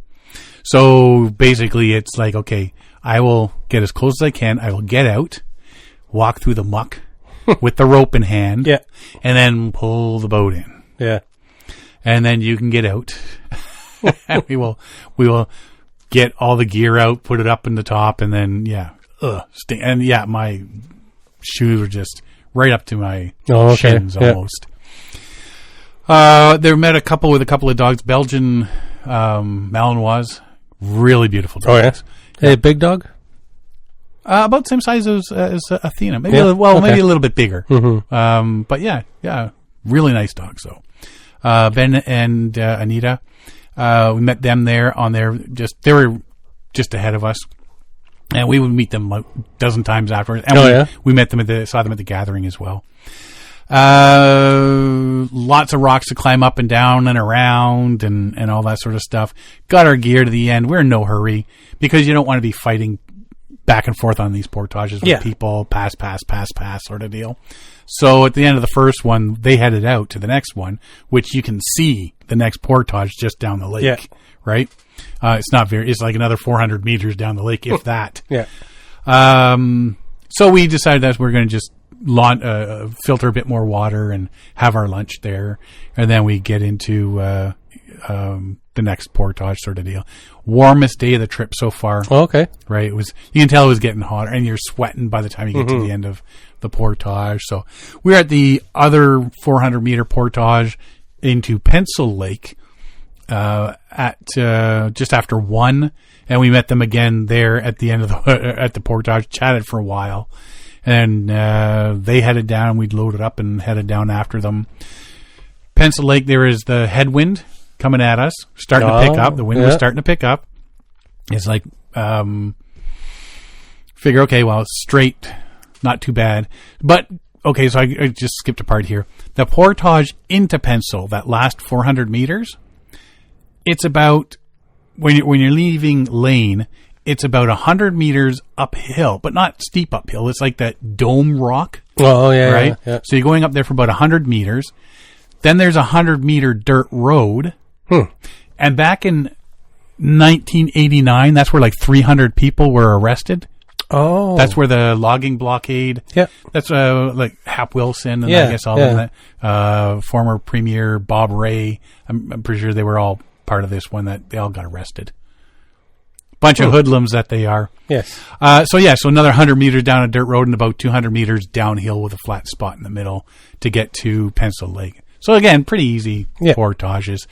So basically it's like, okay, I will get as close as I can. I will get out, walk through the muck with the rope in hand, and then pull the boat in. Yeah. And then you can get out. And we will get all the gear out, put it up in the top, and then my shoes were just right up to my shins almost. They met a couple of dogs, Belgian Malinois, really beautiful dogs. Oh yeah, a big dog. About the same size as Athena, maybe a little bit bigger. Mm-hmm. But yeah, really nice dogs though. Ben and Anita. We met them there they were just ahead of us, and we would meet them a dozen times afterwards. And we met them saw them at the gathering as well. Lots of rocks to climb up and down and around and all that sort of stuff. Got our gear to the end. We're in no hurry because you don't want to be fighting back and forth on these portages with people, pass sort of deal. So at the end of the first one, they headed out to the next one, which you can see the next portage just down the lake, right? It's like another 400 meters down the lake, if that. So we decided that we're going to just filter a bit more water and have our lunch there. And then we get into the next portage sort of deal. Warmest day of the trip so far. Oh, okay. Right. You can tell it was getting hotter, and you're sweating by the time you get to the end of the portage. So we're at the other 400 meter portage into Pencil Lake at just after 1, and we met them again there at the end of at the portage. Chatted for a while, and they headed down. We loaded up and headed down after them. Pencil Lake, there is the headwind coming at us, starting to pick up. The wind was starting to pick up. It's like figure, okay, well, it's straight, not too bad, but. Okay, so I just skipped a part here. The portage into Pencil, that last 400 meters, it's about, when you're leaving Lane, it's about 100 meters uphill, but not steep uphill. It's like that dome rock. Oh, yeah. Right? Yeah. So you're going up there for about 100 meters. Then there's a 100-meter dirt road. And back in 1989, that's where like 300 people were arrested. Oh, that's where the logging blockade. Yeah, that's like Hap Wilson and I guess all of that. Former Premier Bob Ray. I'm pretty sure they were all part of this one. That they all got arrested. Bunch of hoodlums that they are. Yes. So another 100 meters down a dirt road and about 200 meters downhill with a flat spot in the middle to get to Pencil Lake. So again, pretty easy portages.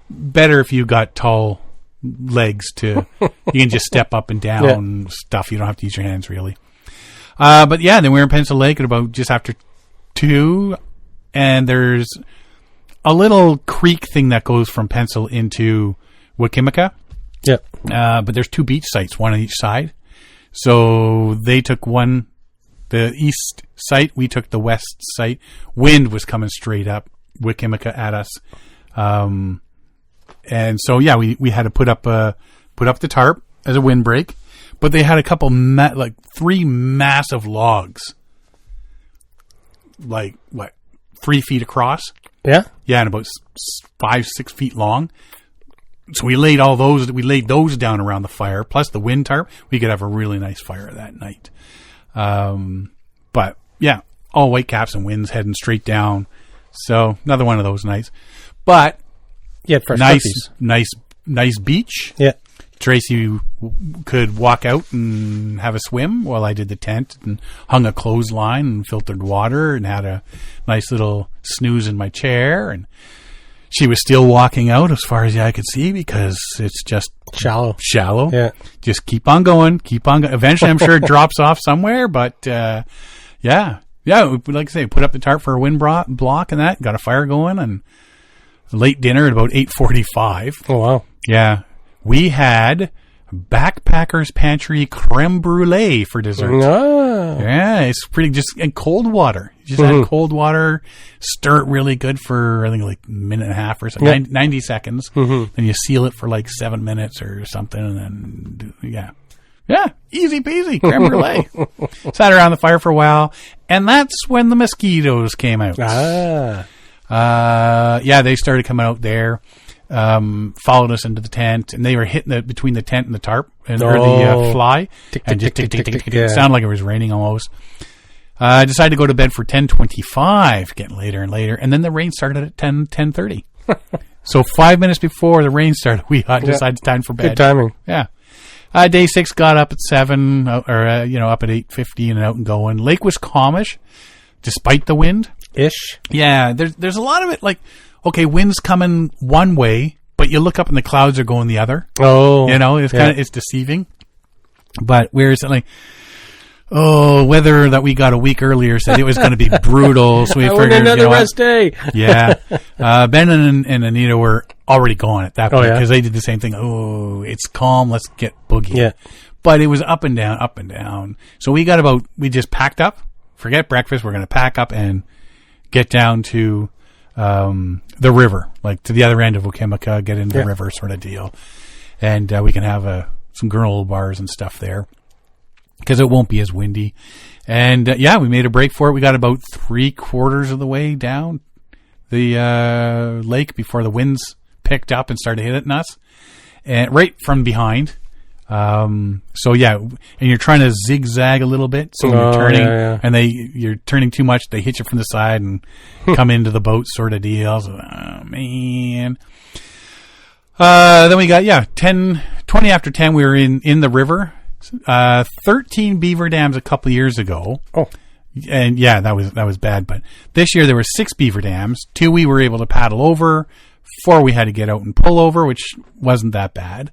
Better if you got tall legs you can just step up and down stuff. You don't have to use your hands really. But yeah, then we're in Pencil Lake at about just after 2, and there's a little creek thing that goes from Pencil into Wakimika. Yeah. But there's 2 beach sites, one on each side. So they took the east site, we took the west site. Wind was coming straight up Wakimika at us. And so, yeah, we had to put up the tarp as a windbreak, but they had a couple, 3 massive logs, like, 3 feet across? Yeah? Yeah, and about 5-6 feet long. So we laid those down around the fire, plus the wind tarp. We could have a really nice fire that night. But, yeah, all white caps and winds heading straight down. So, another one of those nights. But... Yeah, fresh nice beach. Yeah. Tracy could walk out and have a swim while I did the tent and hung a clothesline and filtered water and had a nice little snooze in my chair. And she was still walking out as far as the eye could see because it's just Shallow. Yeah. Just keep on going. Eventually, I'm sure it drops off somewhere, but yeah. Like I say, put up the tarp for a wind block and that. Got a fire going and late dinner at about 8:45. Oh, wow. Yeah. We had Backpacker's Pantry creme brulee for dessert. Ah. Yeah, it's pretty and cold water. You just add cold water, stir it really good for, I think, like a minute and a half or so, 90 seconds. Then you seal it for like 7 minutes or something. And then, yeah, easy peasy, creme brulee. Sat around the fire for a while. And that's when the mosquitoes came out. They started coming out there. Followed us into the tent, and they were hitting between the tent and the tarp or the fly, and just tick, tick, tick, tick. It sounded like it was raining almost. I decided to go to bed for 10:25, getting later and later, and then the rain started at 10:30. So 5 minutes before the rain started, we decided it's time for bed. Good timing. Yeah. Day 6 got up at 7, up at 8:50 and out and going. Lake was calmish, despite the wind. Ish. Yeah, there's a lot of it like. Okay, wind's coming one way, but you look up and the clouds are going the other. Oh, it's it's deceiving. But whereas weather that we got a week earlier said it was going to be brutal, so we figured another rest day. Yeah, Ben and Anita were already gone at that point because they did the same thing. Oh, it's calm, let's get boogie. Yeah, but it was up and down. So we just packed up. Forget breakfast. We're going to pack up and get down to the river, like to the other end of Wakimaka, get into the river sort of deal. And we can have some granola bars and stuff there because it won't be as windy. And we made a break for it. We got about 3/4 of the way down the lake before the winds picked up and started hitting us, and right from behind. And you're trying to zigzag a little bit, so when you're turning, and you're turning too much, they hit you from the side and come into the boat, sort of deal. So, oh man. Then we got 20 after 10. We were in the river. 13 beaver dams a couple years ago. Oh, and that was bad. But this year there were 6 beaver dams. 2 we were able to paddle over. 4 we had to get out and pull over, which wasn't that bad.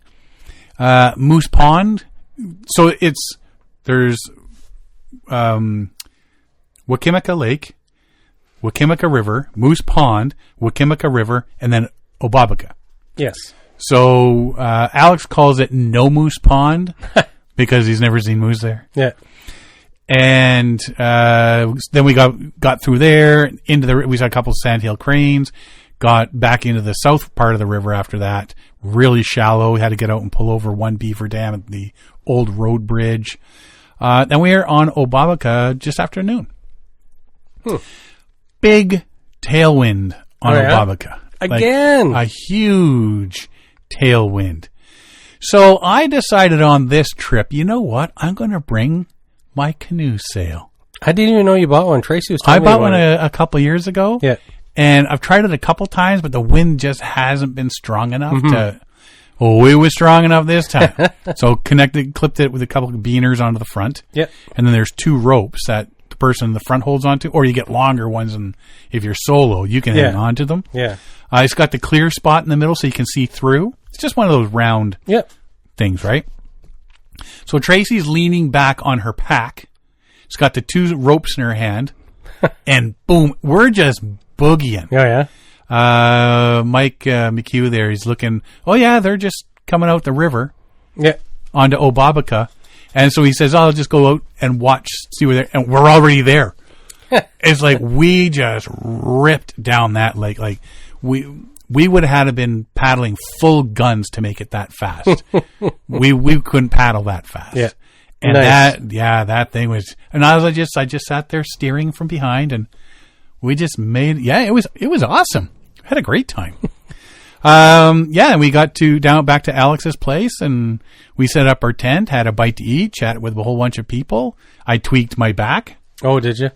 Moose Pond. So there's Wakimaka Lake, Wakimaka River, Moose Pond, Wakimaka River, and then Obabaka. Yes. So Alex calls it No Moose Pond because he's never seen moose there. Yeah. And then we got through there into we saw a couple of sandhill cranes. Got back into the south part of the river after that. Really shallow. We had to get out and pull over one beaver dam at the old road bridge. Then we were on Obabaka just after noon. Big tailwind on Obabaka. Again. Like a huge tailwind. So I decided on this trip, you know what? I'm going to bring my canoe sail. I didn't even know you bought one. Tracy was telling me I bought one a couple years ago. Yeah. And I've tried it a couple times, but the wind just hasn't been strong enough to... Oh, it was strong enough this time. So clipped it with a couple of beaners onto the front. Yep. And then there's 2 ropes that the person in the front holds onto, or you get longer ones, and if you're solo, you can hang on to them. Yeah. It's got the clear spot in the middle so you can see through. It's just one of those round things, right? So Tracy's leaning back on her pack. She's got the 2 ropes in her hand, and boom, we're just boogieing. Yeah. Mike McHugh there, he's looking, they're just coming out the river onto Obabaka. And so he says, I'll just go out and watch, see where they're, and we're already there. It's like we just ripped down that lake. Like we would have had to been paddling full guns to make it that fast. we couldn't paddle that fast. Yeah. And that thing was, and I just sat there steering from behind, and we just made, it was awesome. Had a great time. And we got back to Alex's place, and we set up our tent, had a bite to eat, chatted with a whole bunch of people. I tweaked my back. Oh, did you?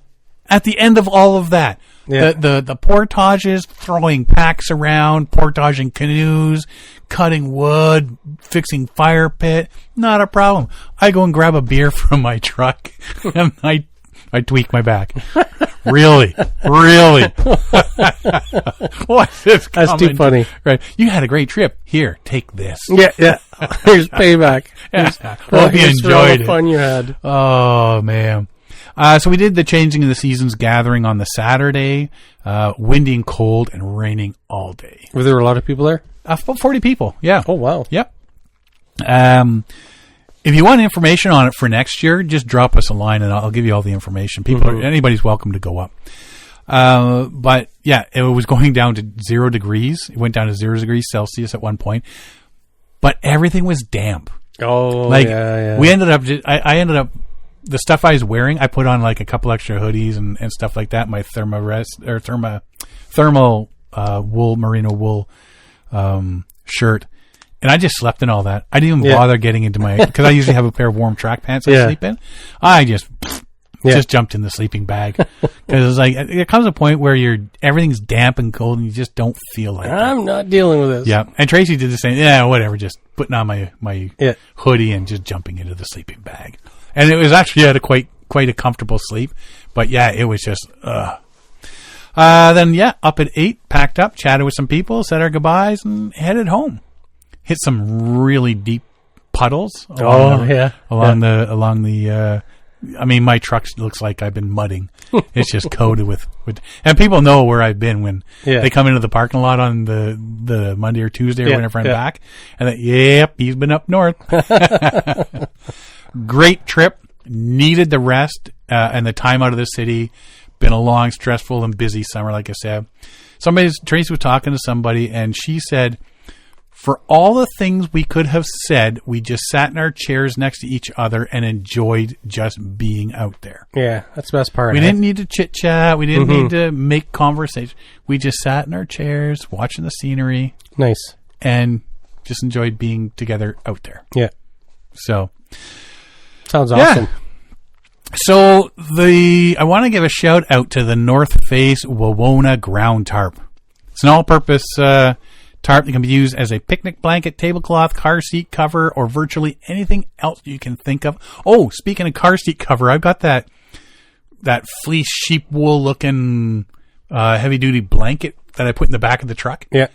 At the end of all of that, the portages, throwing packs around, portaging canoes, cutting wood, fixing fire pit, not a problem. I go and grab a beer from my truck, and I tweak my back. Really? What's this? That's too funny. Right. You had a great trip. Here, take this. Yeah. Here's payback. Hope you enjoyed the fun you had. Oh, man. So we did the Changing of the Seasons gathering on the Saturday. Windy and cold and raining all day. Were there a lot of people there? About 40 people. Yeah. Oh, wow. Yep. If you want information on it for next year, just drop us a line and I'll give you all the information. Anybody's welcome to go up. But yeah, it was going down to 0 degrees. It went down to 0 degrees Celsius at one point, but everything was damp. Oh, yeah. We ended up, I ended up, the stuff I was wearing, I put on like a couple extra hoodies and stuff like that. My thermal wool, merino wool, shirt. And I just slept in all that. I didn't even bother getting into my, because I usually have a pair of warm track pants I sleep in. I just jumped in the sleeping bag. Because it's like, it comes a point where everything's damp and cold and you just don't feel like I'm not dealing with this. Yeah. And Tracy did the same. Yeah, whatever. Just putting on my hoodie and just jumping into the sleeping bag. And it was actually, had quite a comfortable sleep. But yeah, it was just, Then up at 8, packed up, chatted with some people, said our goodbyes and headed home. Hit some really deep puddles. Along the. I mean, my truck looks like I've been mudding. It's just coated with, and people know where I've been when they come into the parking lot on the Monday or Tuesday or whenever I'm back, and he's been up north. Great trip. Needed the rest and the time out of the city. Been a long, stressful, and busy summer, like I said. Tracy was talking to somebody, and she said, for all the things we could have said, we just sat in our chairs next to each other and enjoyed just being out there. Yeah, that's the best part. We didn't need to chit-chat. We didn't need to make conversation. We just sat in our chairs, watching the scenery. Nice. And just enjoyed being together out there. Yeah. So. Sounds awesome. So, I want to give a shout out to the North Face Wawona ground tarp. It's an all-purpose tarp that can be used as a picnic blanket, tablecloth, car seat cover, or virtually anything else you can think of. Oh, speaking of car seat cover, I've got that fleece sheep wool looking heavy duty blanket that I put in the back of the truck. Yeah.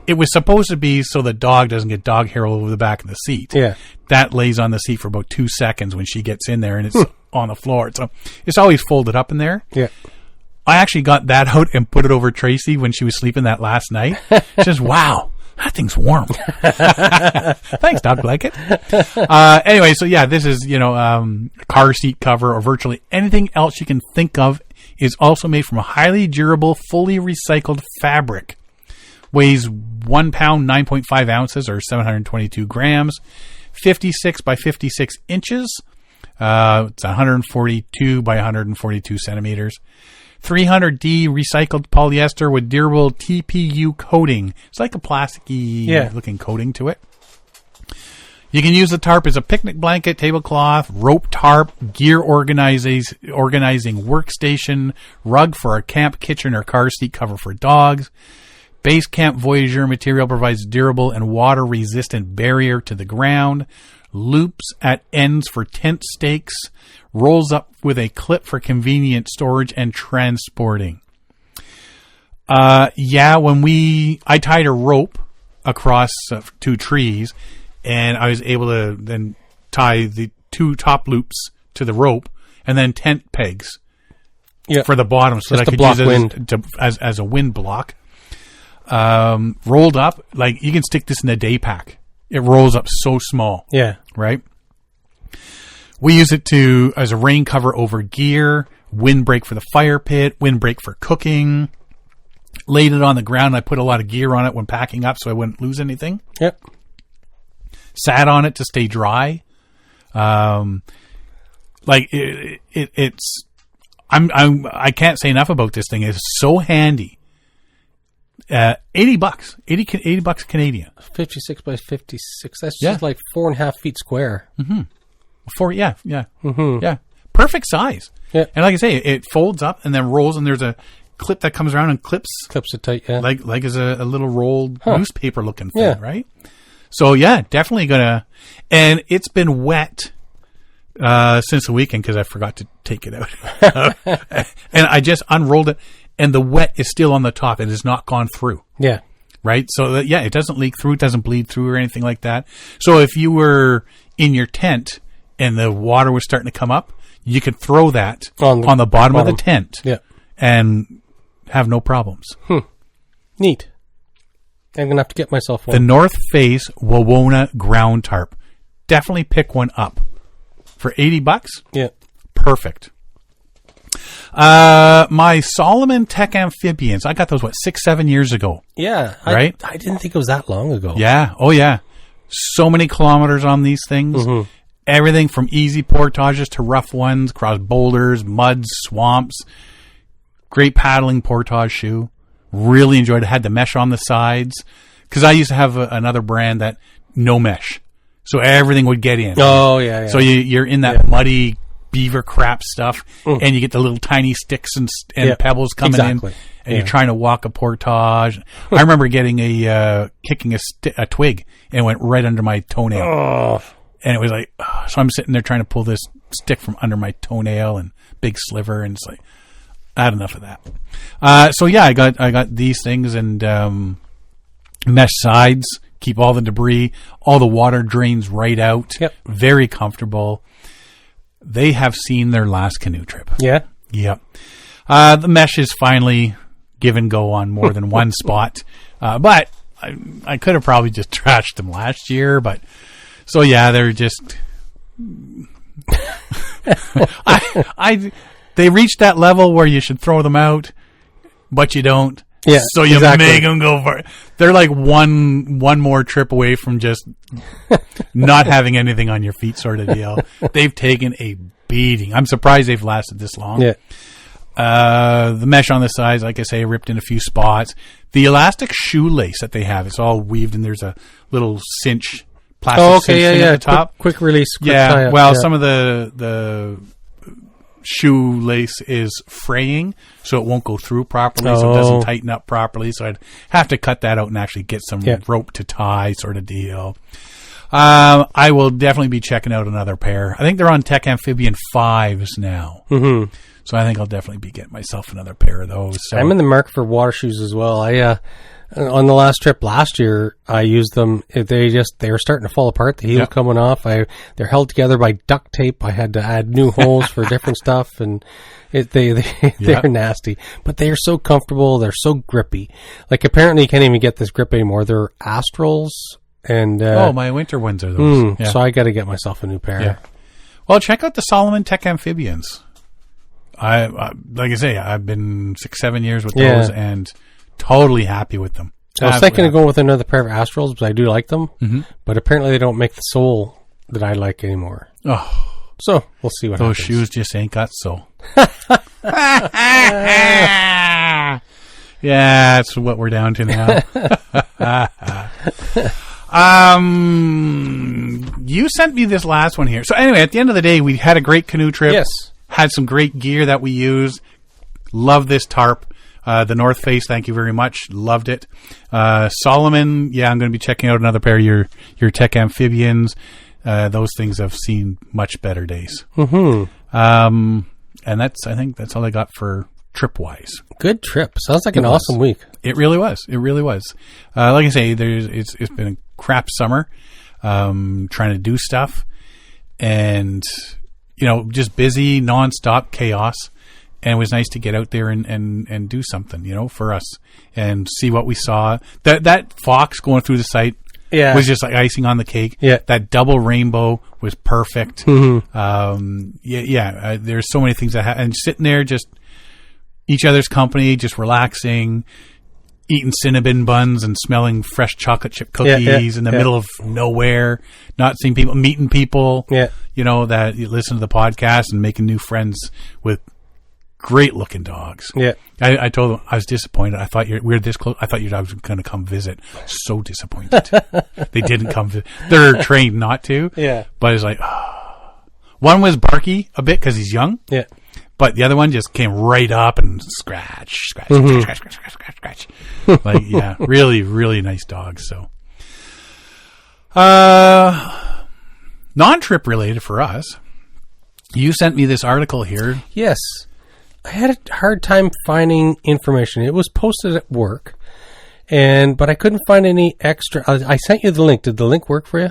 It was supposed to be so the dog doesn't get dog hair all over the back of the seat. Yeah. That lays on the seat for about 2 seconds when she gets in there and it's on the floor. So it's always folded up in there. Yeah. I actually got that out and put it over Tracy when she was sleeping that last night. She says, wow, that thing's warm. Thanks, dog blanket. Anyway, so yeah, this is, car seat cover or virtually anything else you can think of is also made from a highly durable, fully recycled fabric. Weighs 1 pound, 9.5 ounces or 722 grams, 56 by 56 inches. It's 142 by 142 centimeters. 300D recycled polyester with durable TPU coating. It's like a plasticky looking coating to it. You can use the tarp as a picnic blanket, tablecloth, rope tarp, gear organizing workstation, rug for a camp, kitchen, or car seat cover for dogs. Base Camp Voyageur material provides durable and water-resistant barrier to the ground. Loops at ends for tent stakes. Rolls up with a clip for convenient storage and transporting. I tied a rope across 2 trees, and I was able to then tie the 2 top loops to the rope, and then tent pegs for the bottom, so that I could use it as a wind block. Rolled up, like you can stick this in a day pack. It rolls up so small. Yeah. Right? We use it as a rain cover over gear, windbreak for the fire pit, windbreak for cooking. Laid it on the ground. I put a lot of gear on it when packing up so I wouldn't lose anything. Yep. Sat on it to stay dry. I can't say enough about this thing. It's so handy. $80, $80 Canadian. 56 by 56. That's just like 4.5 feet square. Mm-hmm. Yeah. perfect size. Yeah. And like I say, it folds up and then rolls, and there's a clip that comes around and clips it tight. Yeah. like as a little rolled newspaper looking thing, right? So yeah, definitely gonna. And it's been wet since the weekend because I forgot to take it out, and I just unrolled it, and the wet is still on the top. It has not gone through. Yeah. Right. So that, it doesn't leak through. It doesn't bleed through or anything like that. So if you were in your tent and the water was starting to come up, you could throw that on the bottom of the tent. Yeah. And have no problems. Neat. I'm going to have to get myself one. The North Face Wawona ground tarp. Definitely pick one up. For $80? Yeah. Perfect. My Solomon Tech Amphibians. I got those, 6-7 years ago. Yeah. Right? I didn't think it was that long ago. Yeah. Oh, yeah. So many kilometers on these things. Mm-hmm. Everything from easy portages to rough ones, across boulders, muds, swamps. Great paddling portage shoe. Really enjoyed it. Had the mesh on the sides. Because I used to have another brand that no mesh. So everything would get in. Oh, yeah. So you're in that muddy beaver crap stuff. And you get the little tiny sticks and pebbles coming in. And you're trying to walk a portage. I remember getting kicking a twig and it went right under my toenail. Oh. And it was like, so I'm sitting there trying to pull this stick from under my toenail and big sliver. And it's like, I had enough of that. So yeah, I got these things and mesh sides, keep all the debris, all the water drains right out. Yep. Very comfortable. They have seen their last canoe trip. Yeah. Yep. The mesh is finally give and go on more than one spot. But I could have probably just trashed them last year, but so yeah, they're just they reached that level where you should throw them out, but you don't. Yeah, so you make them go for it. They're like one more trip away from just not having anything on your feet sort of deal. They've taken a beating. I'm surprised they've lasted this long. Yeah. The mesh on the sides, like I say, ripped in a few spots. The elastic shoelace that they have, it's all weaved and there's a little cinch, plastic cinch thing at the top. Quick release. Some of the shoelace is fraying, so it won't go through properly, so it doesn't tighten up properly. So I'd have to cut that out and actually get some rope to tie sort of deal. I will definitely be checking out another pair. I think they're on Tech Amphibian 5s now. Mm-hmm. So I think I'll definitely be getting myself another pair of those. So. I'm in the market for water shoes as well. On the last trip last year, I used them. They were starting to fall apart. The heel coming off. They're held together by duct tape. I had to add new holes for different stuff, and they're nasty. But they are so comfortable. They're so grippy. Like apparently you can't even get this grip anymore. They're Astrals, and my winter ones are those. So I got to get myself a new pair. Yeah. Well, check out the Solomon Tech Amphibians. I like I say, I've been 6-7 years with those and totally happy with them. I was thinking of going with another pair of Astrals because I do like them, but apparently they don't make the sole that I like anymore. Oh, so we'll see what those happens. shoes just ain't got sole. Yeah, that's what we're down to now. You sent me this last one here. So anyway, at the end of the day, we had a great canoe trip. Yes. Had some great gear that we used. Love this tarp. The North Face, thank you very much. Loved it. Solomon, I'm going to be checking out another pair of your Tech Amphibians. Those things have seen much better days. Mm-hmm. And I think that's all I got for trip-wise. Good trip. Sounds like an awesome week. It really was. It really was. Like I say, it's been a crap summer, trying to do stuff, and just busy, nonstop chaos. And it was nice to get out there and do something, for us and see what we saw. That fox going through the site was just like icing on the cake. Yeah. That double rainbow was perfect. Mm-hmm. There's so many things that and sitting there, just each other's company, just relaxing, eating cinnamon buns and smelling fresh chocolate chip cookies in the middle of nowhere, not seeing people, meeting people, that you listen to the podcast and making new friends with great looking dogs. Yeah. I told them I was disappointed. I thought we were this close. I thought your dogs were going to come visit. So disappointed. They didn't come visit. They're trained not to. Yeah. But it's like, One was barky a bit because he's young. Yeah. But the other one just came right up and scratch. Like, yeah, really, really nice dogs. So, non-trip related for us. You sent me this article here. Yes. I had a hard time finding information. It was posted at work, but I couldn't find any extra. I sent you the link. Did the link work for you?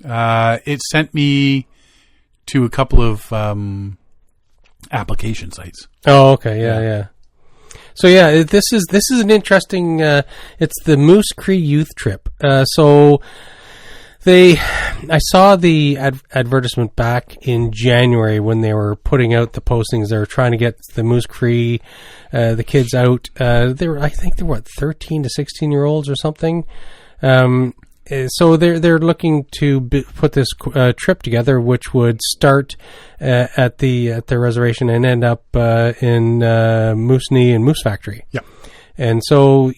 It sent me to a couple of application sites. Oh, okay. Yeah. So yeah, this is an interesting. It's the Moose Cree youth trip. I saw the advertisement back in January when they were putting out the postings. They were trying to get the Moose Cree, the kids out. I think they were 13 to 16-year-olds or something. So they're looking to put this trip together, which would start at the reservation and end up in Moose Knee and Moose Factory. Yeah, and so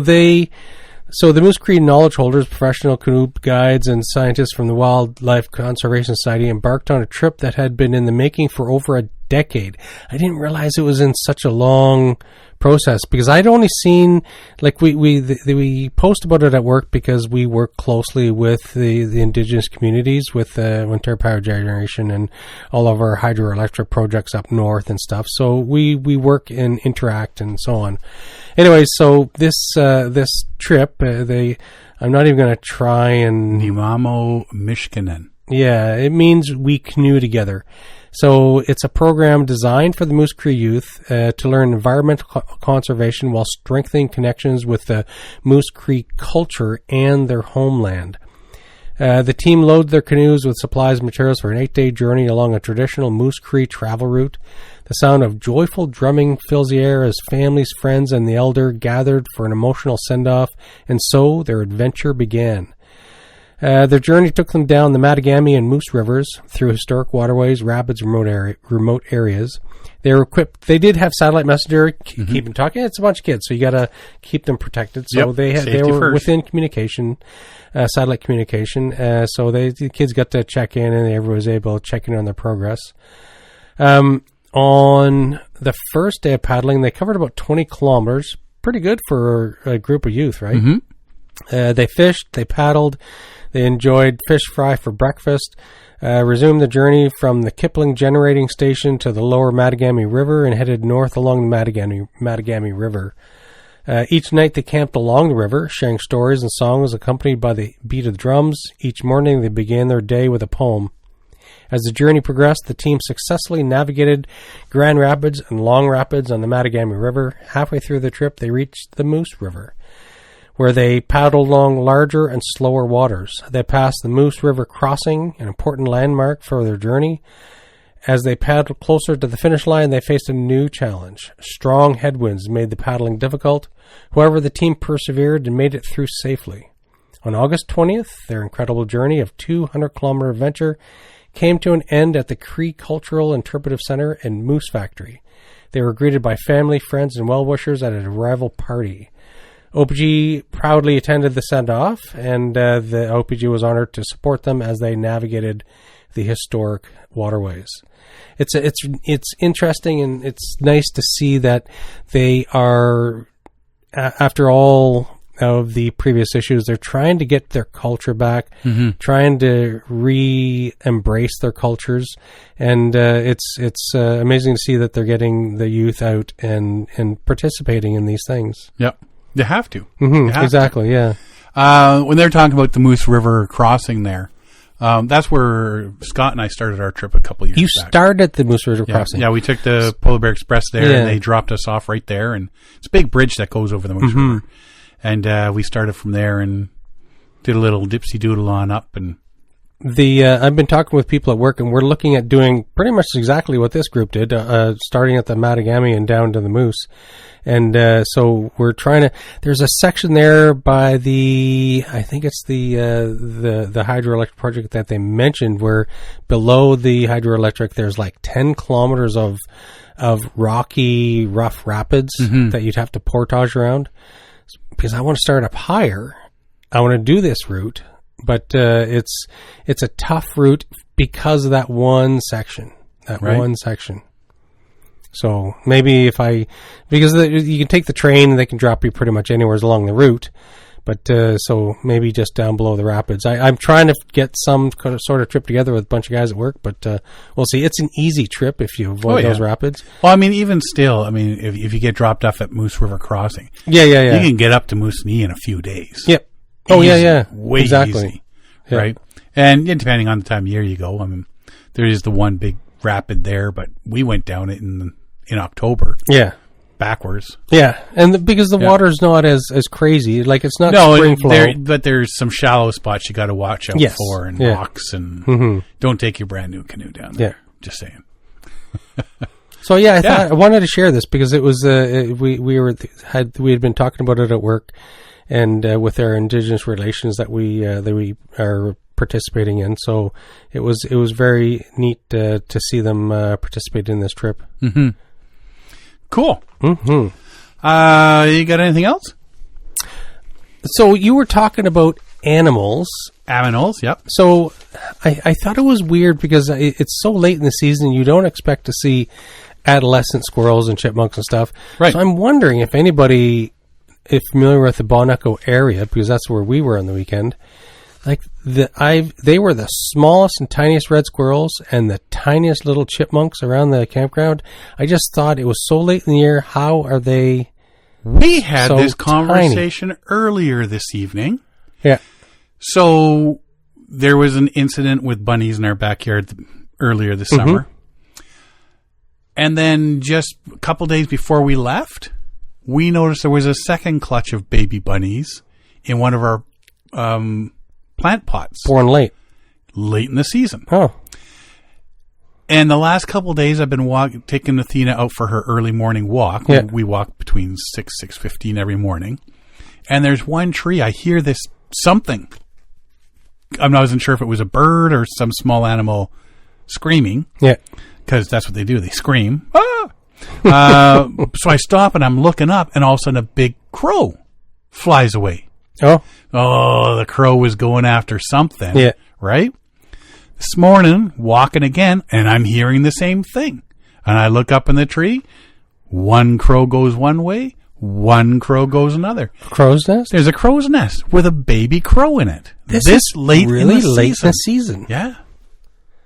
the Moose Cree knowledge holders, professional canoe guides, and scientists from the Wildlife Conservation Society embarked on a trip that had been in the making for over a decade. I didn't realize it was in such a long process because I'd only seen, like, we post about it at work because we work closely with the indigenous communities with Ontario Power Generation and all of our hydroelectric projects up north and stuff. So we work and interact and so on. Anyway, so this trip, I'm not even going to try and... Nimamo Mishkanen. Yeah, it means we canoe together. So it's a program designed for the Moose Cree youth to learn environmental conservation while strengthening connections with the Moose Cree culture and their homeland. The team loads their canoes with supplies and materials for an 8-day journey along a traditional Moose Cree travel route. The sound of joyful drumming fills the air as families, friends, and the elder gathered for an emotional send-off, and so their adventure began. Their journey took them down the Mattagami and Moose Rivers through historic waterways, rapids, remote areas. They were equipped. They did have satellite messenger, keep them talking. It's a bunch of kids, so you got to keep them protected. So they were first. Within communication, satellite communication. So the kids got to check in, and everyone was able to check in on their progress. On the first day of paddling, they covered about 20 kilometers. Pretty good for a group of youth, right? Mm-hmm. They fished, they paddled, they enjoyed fish fry for breakfast, resumed the journey from the Kipling generating station to the lower Mattagami River and headed north along the Mattagami River. Each night they camped along the river, sharing stories and songs accompanied by the beat of the drums. Each morning they began their day with a poem. As the journey progressed, the team successfully navigated Grand Rapids and Long Rapids on the Mattagami River. Halfway through the trip, they reached the Moose River, where they paddled along larger and slower waters. They passed the Moose River crossing, an important landmark for their journey. As they paddled closer to the finish line, they faced a new challenge. Strong headwinds made the paddling difficult. However, the team persevered and made it through safely. On August 20th, their incredible journey of 200-kilometer adventure came to an end at the Cree Cultural Interpretive Center and Moose Factory. They were greeted by family, friends, and well-wishers at an arrival party. OPG proudly attended the send-off, and the OPG was honored to support them as they navigated the historic waterways. It's interesting, and it's nice to see that they are, after all of the previous issues, they're trying to get their culture back, trying to re-embrace their cultures, and it's amazing to see that they're getting the youth out and participating in these things. Yep. You have to. Exactly, yeah. When they're talking about the Moose River crossing there, that's where Scott and I started our trip a couple years back. You started at the Moose River crossing? Yeah, we took the Polar Bear Express there, and they dropped us off right there. And it's a big bridge that goes over the Moose River. And we started from there and did a little dipsy-doodle on up. And I've been talking with people at work, and we're looking at doing pretty much exactly what this group did, starting at the Mattagami and down to the Moose. And so we're trying to. There's a section there by I think it's the hydroelectric project that they mentioned, where below the hydroelectric there's like 10 kilometers of rocky, rough rapids that you'd have to portage around. Because I want to start up higher, I want to do this route, but it's a tough route because of that one section. Right. One section. So maybe because you can take the train and they can drop you pretty much anywhere along the route. But so maybe just down below the rapids. I'm trying to get some sort of trip together with a bunch of guys at work, but we'll see. It's an easy trip if you avoid those rapids. Well, I mean, even still, I mean, if you get dropped off at Moose River Crossing, you can get up to Moose Knee in a few days. Yep. Oh, easy, yeah. Way exactly. easy, right? And depending on the time of year you go, I mean, there is the one big rapid there, but we went down it in October. Yeah. Backwards. Yeah, and because the water's not as crazy, like it's not spring flow. But there's some shallow spots you got to watch out for, and rocks, and don't take your brand new canoe down there. Yeah. Just saying. So I thought I wanted to share this because it was we had been talking about it at work, and with our Indigenous relations that we are participating in. So it was very neat to see them participate in this trip. Mm-hmm. Cool. Mm-hmm. You got anything else? So you were talking about animals. Aminals, yep. So I thought it was weird because it's so late in the season, you don't expect to see adolescent squirrels and chipmunks and stuff. Right. So I'm wondering if anybody is familiar with the Bon Echo area, because that's where we were on the weekend. Like they were the smallest and tiniest red squirrels and the tiniest little chipmunks around the campground. I just thought it was so late in the year. How are they? We had this conversation earlier this evening. Yeah. So there was an incident with bunnies in our backyard earlier this summer. And then just a couple days before we left, we noticed there was a second clutch of baby bunnies in one of our plant pots. Born late in the season. Oh. And the last couple of days I've been taking Athena out for her early morning walk. Yeah. We walk between 6:15 every morning. And there's one tree. I hear this something. I wasn't sure if it was a bird or some small animal screaming. Yeah. Because that's what they do. They scream. Ah! So I stop and I'm looking up, and all of a sudden a big crow flies away. Oh, the crow was going after something. Yeah. Right? This morning, walking again, and I'm hearing the same thing. And I look up in the tree. One crow goes one way. One crow goes another. Crow's nest? There's a crow's nest with a baby crow in it. This late really in the late season. in the season. Yeah.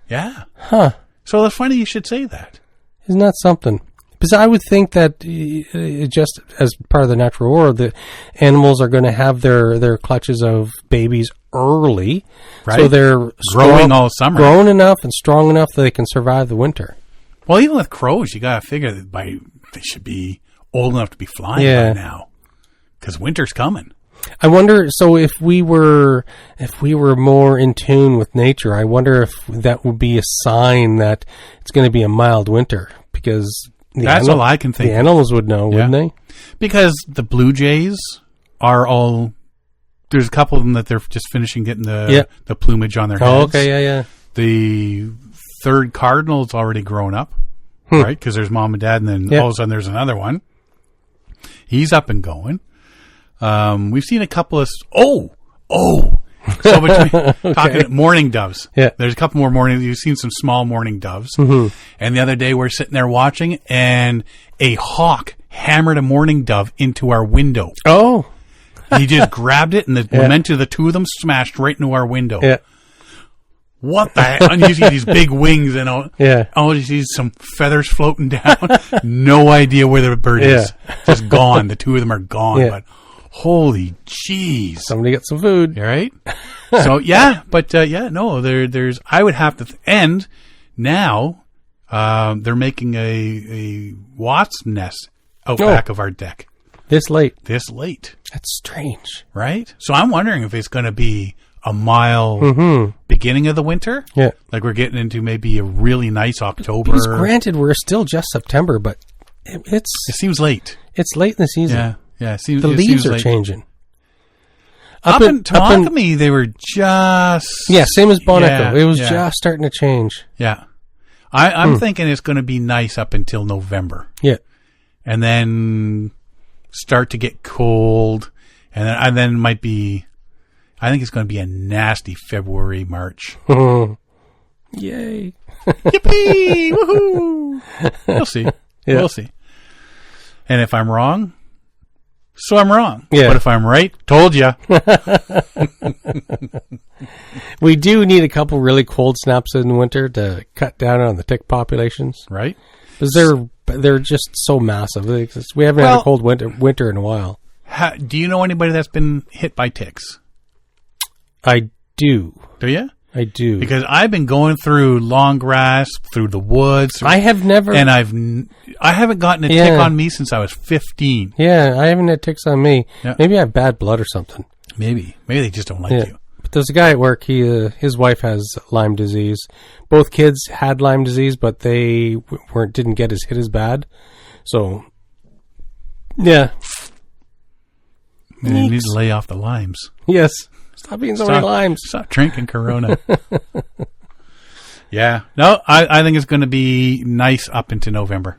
Yeah. Huh. So it's funny you should say that. Isn't that something? Because I would think that just as part of the natural world, the animals are going to have their clutches of babies early. Right. So they're growing all summer. Grown enough and strong enough that they can survive the winter. Well, even with crows, you got to figure that they should be old enough to be flying by now. Because winter's coming. I wonder, so if we were more in tune with nature, I wonder if that would be a sign that it's going to be a mild winter, because that's all I can think. The animals would know, wouldn't they? Because the blue jays are all, there's a couple of them that they're just finishing getting the plumage on their heads. Oh, okay, yeah. The third cardinal's already grown up, right? Because there's mom and dad, and then all of a sudden there's another one. He's up and going. We've seen a couple of so between talking mourning doves. Yeah, there's a couple more mourning. You've seen some small mourning doves. Mm-hmm. And the other day we're sitting there watching, and a hawk hammered a mourning dove into our window. Oh, he just grabbed it, and the momentum of the two of them smashed right into our window. Yeah. What the heck? And you see these big wings, and you see some feathers floating down. No idea where the bird is. Just gone. The two of them are gone. Yeah. But holy jeez. Somebody get some food. Right? So, there's, I would have to, and now, they're making a wasp nest out back of our deck. This late. That's strange. Right? So I'm wondering if it's going to be a mild beginning of the winter. Yeah. Like we're getting into maybe a really nice October. Because granted, we're still just September, but it seems late. It's late in the season. Yeah. Yeah. The leaves are changing. Up in Temagami, they were just... Yeah, same as Bon Echo. It was just starting to change. Yeah. I'm thinking it's going to be nice up until November. Yeah. And then start to get cold. And then it might be... I think it's going to be a nasty February, March. Yeah, Yay. Yippee! Woohoo! We'll see. Yeah. We'll see. And if I'm wrong, so I'm wrong. Yeah. But if I'm right, told ya. We do need a couple really cold snaps in winter to cut down on the tick populations. Right? Because they're just so massive. We haven't had a cold winter in a while. Do you know anybody that's been hit by ticks? I do. Do you? I do. Because I've been going through long grass, through the woods. I have never... And I haven't gotten a tick on me since I was 15. Yeah, I haven't had ticks on me. Yeah. Maybe I have bad blood or something. Maybe they just don't like you. But there's a guy at work, his wife has Lyme disease. Both kids had Lyme disease, but they didn't get hit as bad. So, yeah. Maybe you need to lay off the limes. Yes. Stop eating so many limes. Stop drinking Corona. Yeah. No, I think it's going to be nice up into November.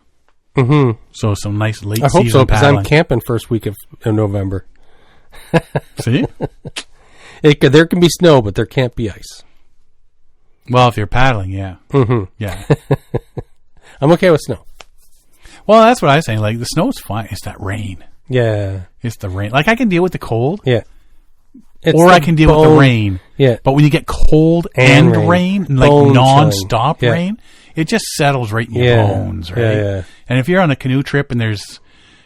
Mm-hmm. So some nice late season I hope so, because paddling. I'm camping first week of November. See? There can be snow, but there can't be ice. Well, if you're paddling, yeah. Mm-hmm. Yeah. I'm okay with snow. Well, that's what I was saying. Like, the snow's fine. It's that rain. Yeah. It's the rain. Like, I can deal with the cold. Yeah. Or I can deal with the rain. Yeah. But when you get cold and rain like non-stop rain, it just settles right in your bones, right? Yeah. And if you're on a canoe trip and there's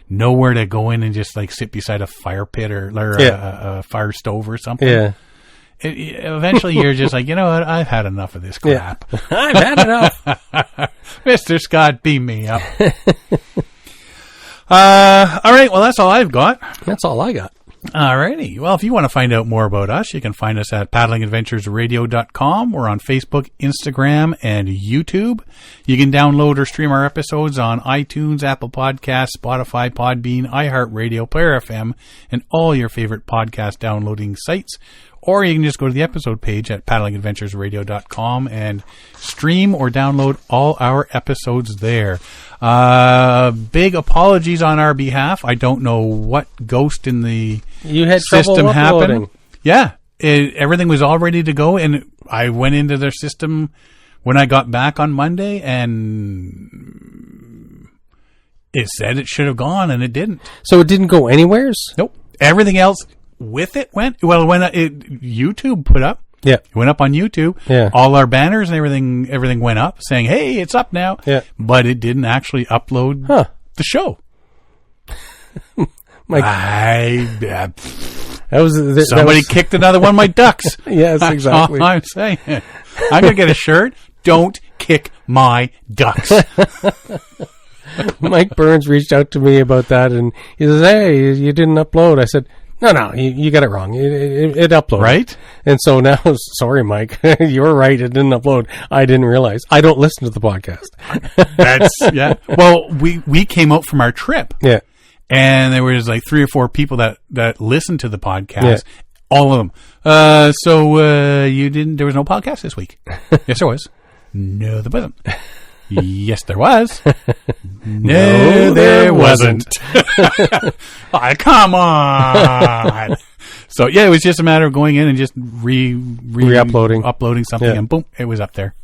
nowhere to go in and just like sit beside a fire pit or a fire stove or something, eventually you're just like, you know what? I've had enough of this crap. Yeah. I've had enough. Mr. Scott, beam me up. All right. Well, that's all I've got. That's all I got. Alrighty. Well, if you want to find out more about us, you can find us at paddlingadventuresradio.com. We're on Facebook, Instagram, and YouTube. You can download or stream our episodes on iTunes, Apple Podcasts, Spotify, Podbean, iHeartRadio, Player FM, and all your favorite podcast downloading sites. Or you can just go to the episode page at paddlingadventuresradio.com and stream or download all our episodes there. Big apologies on our behalf. I don't know what ghost in the system happened. Yeah, everything was all ready to go, and I went into their system when I got back on Monday, and it said it should have gone, and it didn't. So it didn't go anywheres? Nope. Everything else with it went. Well, when YouTube put up. Yeah. It went up on YouTube. Yeah. All our banners and everything went up saying, hey, it's up now. Yeah. But it didn't actually upload the show. Somebody kicked another one of my ducks. Yes, exactly. That's all I'm saying. I'm going to get a shirt. Don't kick my ducks. Mike Burns reached out to me about that, and he says, hey, you didn't upload. I said, no, you got it wrong. It uploaded. Right? And so now, sorry, Mike, you're right. It didn't upload. I didn't realize. I don't listen to the podcast. Yeah. Well, we came out from our trip. Yeah. And there was like 3 or 4 people that listened to the podcast. Yeah. All of them. You didn't, there was no podcast this week. Yes, there was. No, there wasn't. Yes, there was. No, there wasn't. Oh, come on. So, yeah, it was just a matter of going in and just uploading something, and boom, it was up there.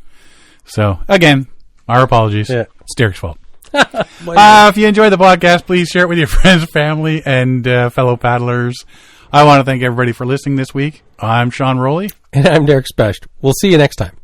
So, again, our apologies. Yeah. It's Derek's fault. If you enjoy the podcast, please share it with your friends, family, and fellow paddlers. I want to thank everybody for listening this week. I'm Sean Rowley. And I'm Derek Specht. We'll see you next time.